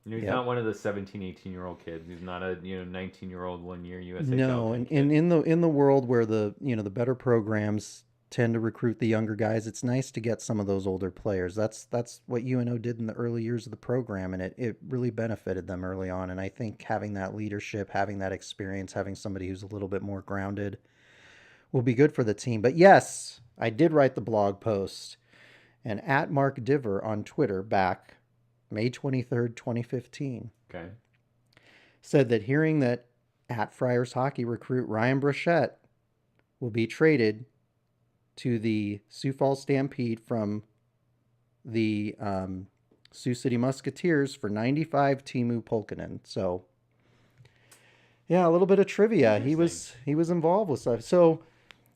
He's not one of the 17, 18-year-old kids. He's not a 19-year-old 1 year USHL. No, and in the world where the better programs tend to recruit the younger guys, it's nice to get some of those older players. That's what UNO did in the early years of the program, and it really benefited them early on. And I think having that leadership, having that experience, having somebody who's a little bit more grounded will be good for the team. But yes, I did write the blog post, and at Mark Diver on Twitter back May 23rd, 2015, okay, said that hearing that at Friars hockey recruit Ryan Brochette will be traded to the Sioux Falls Stampede from the Sioux City Musketeers for 95 Teemu Pulkkinen. So yeah, a little bit of trivia. He was involved with stuff. So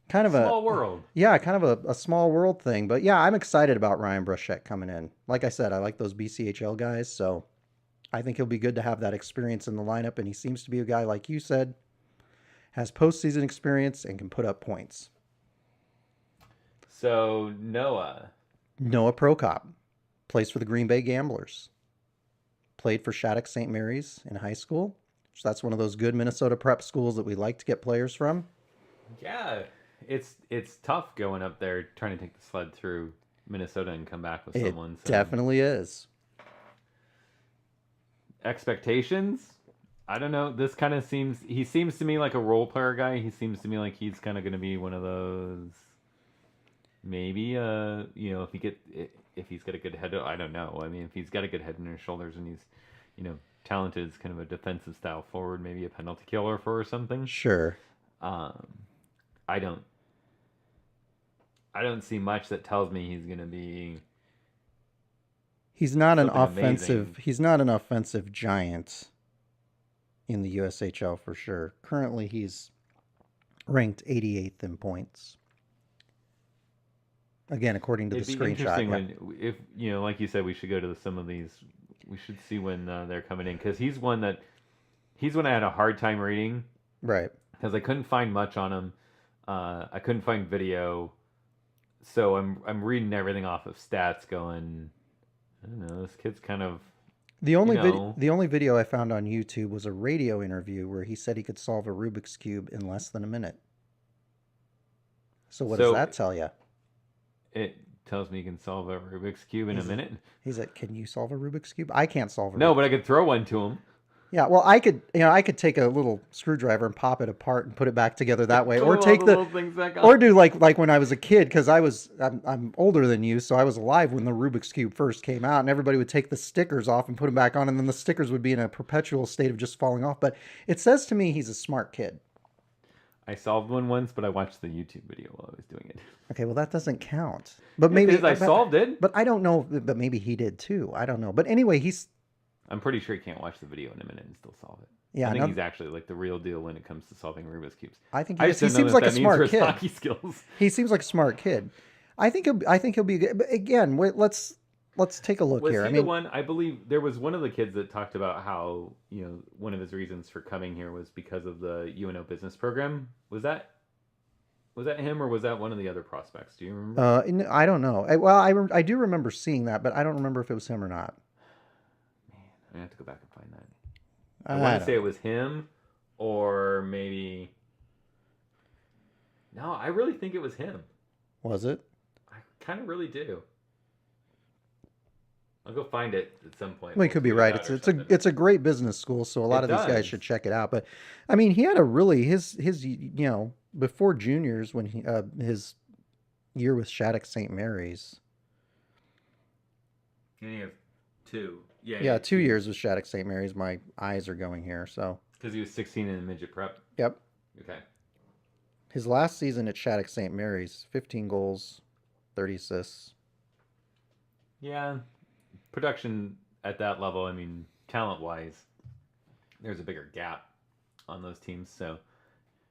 kind of small world. Yeah, kind of a small world thing. But yeah, I'm excited about Ryan Brochette coming in. Like I said, I like those BCHL guys, so I think he'll be good to have that experience in the lineup. And he seems to be a guy, like you said, has postseason experience and can put up points. So Noah Prokop plays for the Green Bay Gamblers. Played for Shattuck St. Mary's in high school. So that's one of those good Minnesota prep schools that we like to get players from. Yeah, it's tough going up there trying to take the sled through Minnesota and come back with someone. It definitely is. Expectations? I don't know. This kind of he seems to me like a role player guy. He seems to me like he's kind of going to be one of those. Maybe if he's got a good head, I don't know. I mean, if he's got a good head on his shoulders and he's talented as kind of a defensive style forward, maybe a penalty killer for or something. Sure. I don't see much that tells me he's going to be. He's not an offensive. Amazing. He's not an offensive giant in the USHL for sure. Currently, he's ranked 88th in points. Again, according to the screenshot. If like you said, we should go to some of these. We should see when they're coming in, because he's one I had a hard time reading. Right. Because I couldn't find much on him. I couldn't find video, so I'm reading everything off of stats. Going, I don't know. This kid's kind of You know, the only video I found on YouTube was a radio interview where he said he could solve a Rubik's cube in less than a minute. So what does so that tell you? it tells me you can solve a Rubik's cube in a He's minute. he's like, can you solve a Rubik's cube? I can't solve a No, but Rubik's. I could throw one to him. Yeah, well, I could take a little screwdriver and pop it apart and put it back together that way, or Glue all take the the, little things back on. or do like when I was a kid, because I'm older than you, so I was alive when the Rubik's cube first came out, and everybody would take the stickers off and put them back on, and then the stickers would be in a perpetual state of just falling off. But it says to me he's a smart kid. I solved one once, but I watched the YouTube video while I was doing it. Okay, well that doesn't count. But It maybe is, I solved it. But I don't know. But maybe he did too. I don't know. But anyway, I'm pretty sure you can't watch the video in a minute and still solve it. yeah. I think No, he's actually like the real deal when it comes to solving Rubik's cubes. I think I he just is. He don't know seems that like a that means for smart his kid. hockey skills. He seems like a smart kid. I think he'll be good. But again, let's take a look Was here. he I the mean, one? I believe there was one of the kids that talked about how one of his reasons for coming here was because of the UNO business program. Was that him or was that one of the other prospects? Do you remember? I don't know. I do remember seeing that, but I don't remember if it was him or not. Man, I'm gonna have to go back and find that. I I want to don't say know. it was him, or maybe. No, I really think it was him. Was it? I kind of really do. I'll go find it at some point. Well, you We'll could be tweet it right. out It's or it's a something. it's a great business school, so a lot It of these guys does. should check it out. But I mean, he had a really his before juniors when he his year with Shattuck St. Mary's. And you have two. Yeah, 2 years with Shattuck St. Mary's. My eyes are going here. So, Because he was 16 in the midget prep. yep. Okay. His last season at Shattuck St. Mary's, 15 goals, 30 assists. Yeah. Production at that level, I mean, talent wise, there's a bigger gap on those teams. So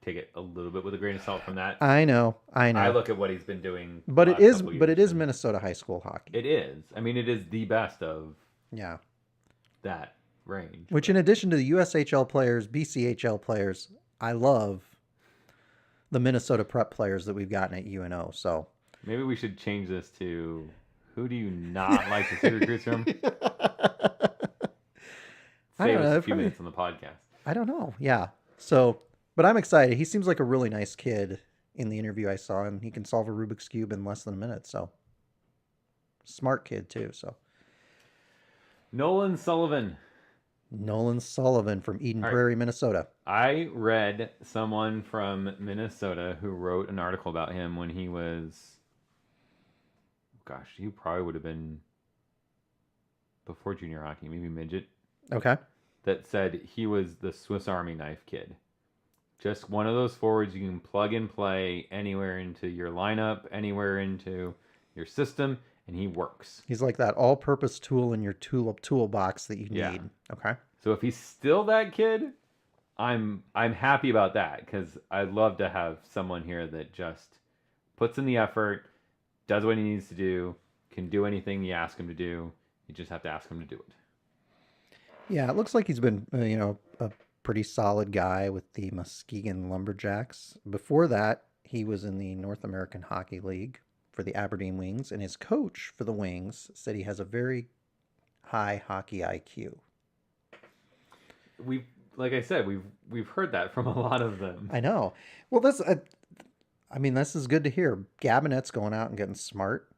take it a little bit with a grain of salt from that. I know. I look at what he's been doing. But the it last is couple but it years, is and Minnesota high school hockey. It is. I mean, it is the best of Yeah. that range. Which, in addition to the USHL players, BCHL players, I love the Minnesota prep players that we've gotten at UNO. So Maybe we should change this to who do you not like to see recruits from? I Save don't us know, a few probably- minutes on the podcast. I don't know. Yeah. So, but I'm excited. He seems like a really nice kid in the interview I saw, and he can solve a Rubik's Cube in less than a minute. So, smart kid, too. So, Nolan Sullivan. Nolan Sullivan from Eden All right. Prairie, Minnesota. I read someone from Minnesota who wrote an article about him when he was, gosh, he probably would have been before junior hockey, maybe midget, Okay. that said he was the Swiss Army knife kid. Just one of those forwards you can plug and play anywhere into your lineup, anywhere into your system, and he works. He's like that all-purpose tool in your toolbox that you Yeah. need. Okay. So if he's still that kid, I'm happy about that because I'd love to have someone here that just puts in the effort, does what he needs to do, can do anything you ask him to do. You just have to ask him to do it. Yeah, it looks like he's been, a pretty solid guy with the Muskegon Lumberjacks. Before that, he was in the North American Hockey League for the Aberdeen Wings, and his coach for the Wings said he has a very high hockey IQ. Like I said, we've heard that from a lot of them. I know. Well, this is good to hear. Gabinet's going out and getting smart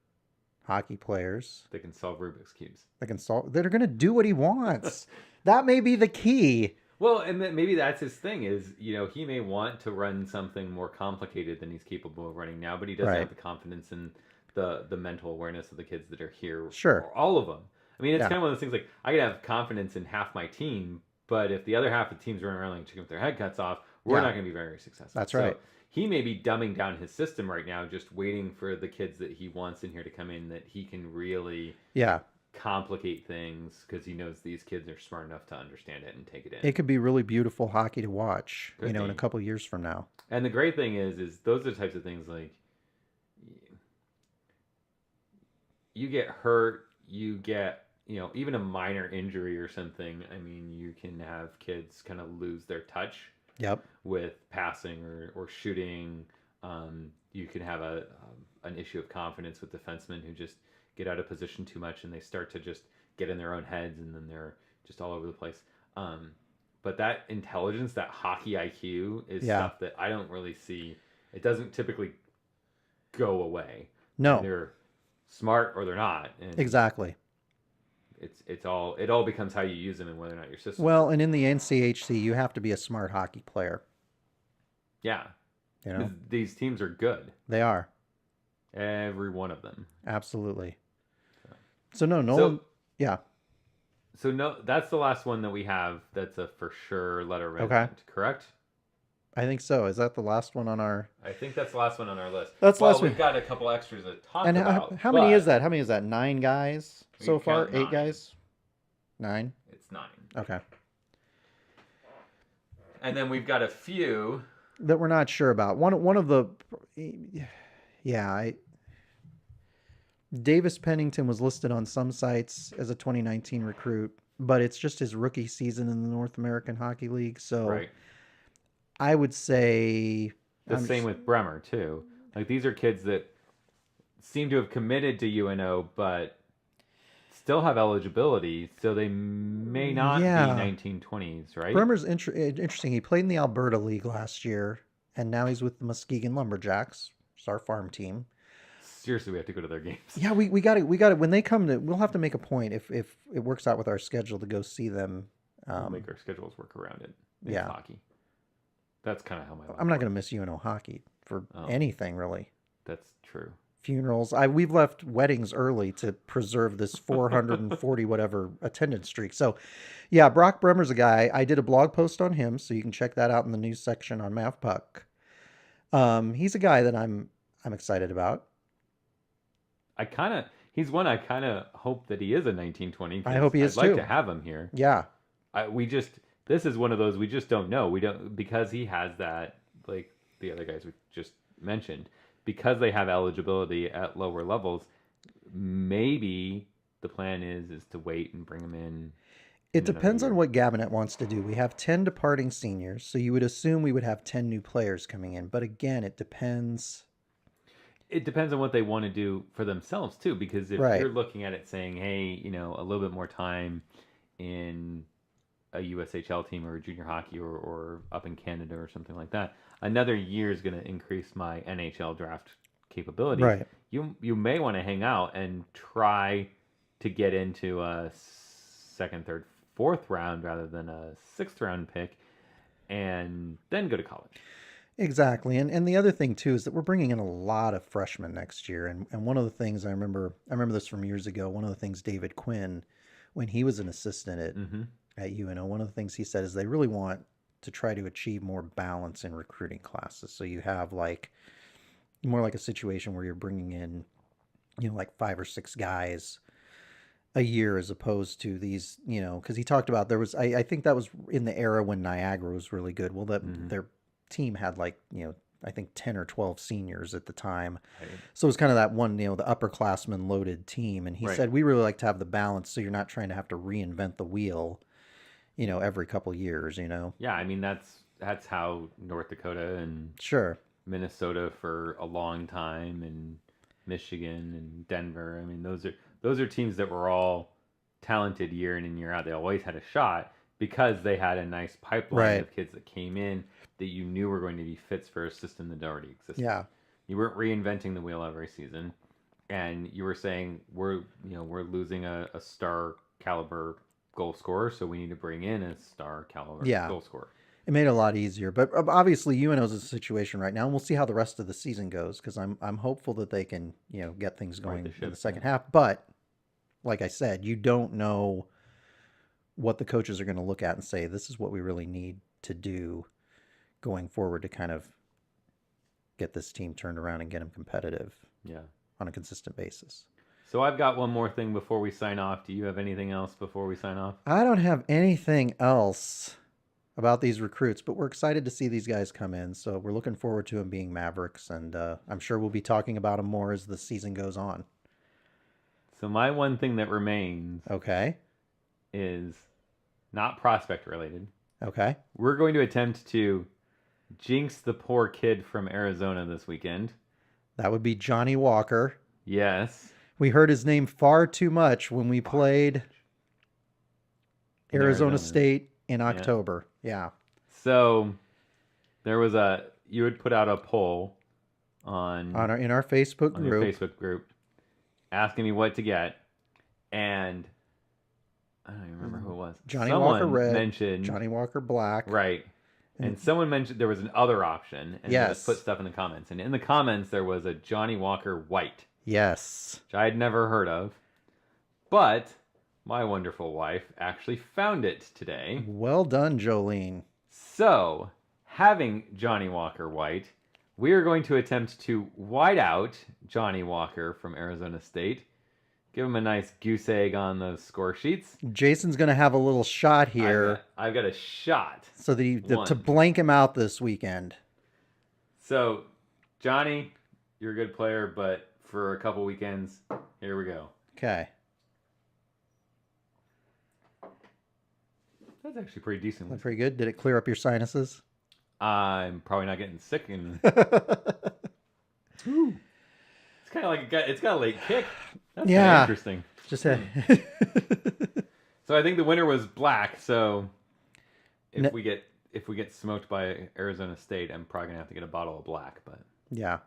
hockey players They can solve Rubik's cubes. that are going to do what he wants. That may be the key. Well, and maybe that's his thing is, he may want to run something more complicated than he's capable of running now, but he doesn't Right. have the confidence and the mental awareness of the kids that are here. Sure. Or all of them. I mean, it's Yeah. kind of one of those things like, I can have confidence in half my team, but if the other half of the team's running around like chicken with their head cuts off, we're Yeah. not going to be very successful. That's So right. he may be dumbing down his system right now, just waiting for the kids that he wants in here to come in that he can really Yeah. complicate things because he knows these kids are smart enough to understand it and take it in. It could be really beautiful hockey to watch, Could in a be. couple years from now. And the great thing is those are the types of things like you get hurt, you get, even a minor injury or something. I mean, you can have kids kind of lose their touch Yep. with passing or shooting. You can have an issue of confidence with defensemen who just get out of position too much and they start to just get in their own heads and then they're just all over the place. But that intelligence, that hockey IQ, is stuff that I don't really see. It doesn't typically go away. No. They're smart or they're not. And exactly. It all becomes how you use them and whether or not your system. Well, and in the NCHC, you have to be a smart hockey player. Yeah. You know, these teams are good. They are. Every one of them. Absolutely. So Nolan. Yeah. So no, that's the last one that we have. That's a for sure letter of intent, correct? I think so. Is that the last one on our? I think that's the last one on our list. That's last we've week. got a couple extras to talk and about. How many is that? How many is that? 9 guys so far? 8 guys? 9? It's 9. Okay. And then we've got a few that we're not sure about. One of the, Davis Pennington was listed on some sites as a 2019 recruit, but it's just his rookie season in the North American Hockey League. So I would say same with Bremer too. Like these are kids that seem to have committed to UNO, but still have eligibility, so they may not be 1920s, right? Bremer's interesting. He played in the Alberta League last year, and now he's with the Muskegon Lumberjacks. It's our farm team. Seriously, we have to go to their games. Yeah, we got it. When they come we'll have to make a point if it works out with our schedule to go see them. We'll make our schedules work around it. It's hockey. That's kind of how my life I'm not going to miss UNO hockey for anything, really. That's true. Funerals. We've left weddings early to preserve this 440 whatever attendance streak. So, yeah, Brock Bremer's a guy. I did a blog post on him, so you can check that out in the news section on Mavpuck. He's a guy that I'm excited about. He's one I kind of hope that he is a 1920. I hope he is I'd too. like to have him here. Yeah. This is one of those we just don't know. We don't, because he has that, like the other guys we just mentioned, because they have eligibility at lower levels. Maybe the plan is to wait and bring him in. It depends on what Gabinet wants to do. We have 10 departing seniors, so you would assume we would have 10 new players coming in. But again, it depends. It depends on what they want to do for themselves too, because if you're looking at it saying, hey, a little bit more time in a USHL team or junior hockey or up in Canada or something like that, another year is going to increase my NHL draft capabilities. Right. You may want to hang out and try to get into a second, third, fourth round rather than a 6th round pick, and then go to college. Exactly. And the other thing too is that we're bringing in a lot of freshmen next year. And one of the things I remember this from years ago, one of the things David Quinn, when he was an assistant at UNO, one of the things he said is they really want to try to achieve more balance in recruiting classes. So you have more like a situation where you're bringing in, like 5 or 6 guys a year as opposed to these, because he talked about there was, I think that was in the era when Niagara was really good. Well, their team had I think 10 or 12 seniors at the time. Right. So it was kind of that one, the upperclassmen loaded team. And he said, we really like to have the balance so you're not trying to have to reinvent the wheel, every couple years, Yeah, I mean, that's how North Dakota and Minnesota for a long time, and Michigan and Denver. I mean, those are teams that were all talented year in and year out. They always had a shot because they had a nice pipeline of kids that came in that you knew were going to be fits for a system that already existed. Yeah. You weren't reinventing the wheel every season, and you were saying we're losing a star caliber goal scorer, so we need to bring in a star caliber goal scorer. It made it a lot easier, but obviously UNO's a situation right now, and we'll see how the rest of the season goes because I'm hopeful that they can get things going in the second half. But like I said, you don't know what the coaches are going to look at and say this is what we really need to do going forward to kind of get this team turned around and get them competitive on a consistent basis. So I've got one more thing before we sign off. Do you have anything else before we sign off? I don't have anything else about these recruits, but we're excited to see these guys come in. So we're looking forward to them being Mavericks, and I'm sure we'll be talking about them more as the season goes on. So my one thing that remains is not prospect related. Okay. We're going to attempt to jinx the poor kid from Arizona this weekend. That would be Johnnie Walker. Yes. We heard his name far too much when we played In Arizona Arizona. State in October. Yeah. So you would put out a poll in our Facebook on your group. Facebook group asking me what to get, and I don't even remember who it was. Johnnie Someone Walker Red, mentioned Johnnie Walker Black. right, and someone mentioned there was an other option, and Yes. just put stuff in the comments. And in the comments there was a Johnnie Walker White, Yes. which I had never heard of, but my wonderful wife actually found it today. Well done, Jolene. So, having Johnnie Walker White, we are going to attempt to white out Johnnie Walker from Arizona State. Give him a nice goose egg on those score sheets. Jason's going to have a little shot here I've got a shot. so that to One. blank him out this weekend. So, Johnny, you're a good player, but for a couple weekends, here we go. Okay. That's actually pretty decent. That's pretty good. Did it clear up your sinuses? I'm probably not getting sick. And Ooh. it's kind of like it's got a late kick. That's Yeah. kinda interesting. Just a... So I think the winner was black. So if No. we get smoked by Arizona State, I'm probably gonna have to get a bottle of black. But Yeah.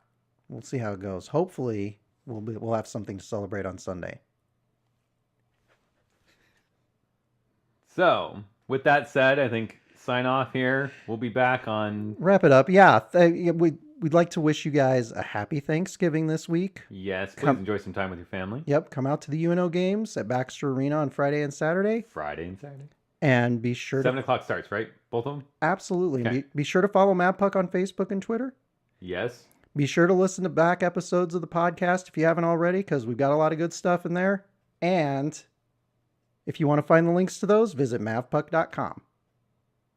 We'll see how it goes. Hopefully, we'll have something to celebrate on Sunday. so with that said, I think sign off here. We'll be back on. Wrap it up. Yeah. We'd like to wish you guys a happy Thanksgiving this week. Yes, please enjoy some time with your family. Yep. Come out to the UNO games at Baxter Arena on Friday and Saturday. Friday and Saturday. And be sure 7:00 starts, right? Both of them? Absolutely. Okay. Be sure to follow Mavpuck on Facebook and Twitter. Yes. Be sure to listen to back episodes of the podcast if you haven't already, because we've got a lot of good stuff in there. And if you want to find the links to those, visit mavpuck.com.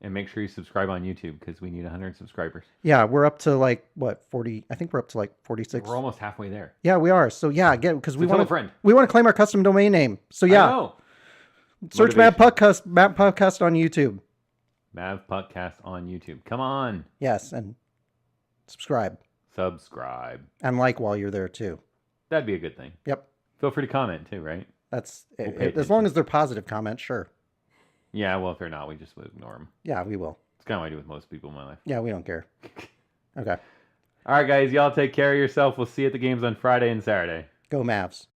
And make sure you subscribe on YouTube because we need 100 subscribers. Yeah, we're up to 40. I think we're up to 46. We're almost halfway there. Yeah, we are. So yeah, again, because we So tell want a friend. to claim our custom domain name. So I yeah, know. search Motivation. Mavpuckcast on YouTube. Mavpuckcast on YouTube. Come on. Yes, and subscribe Subscribe. and like while you're there too. That'd be a good thing. Yep, Feel free to comment too, right? that's We'll pay as attention. long as they're positive comments. Sure. Yeah, well, if they're not, we just would ignore them. Yeah, we will. It's kind of what I do with most people in my life. Yeah, we don't care. Okay, All right, guys. Y'all take care of yourself. We'll see you at the games on Friday and Saturday. go Mavs.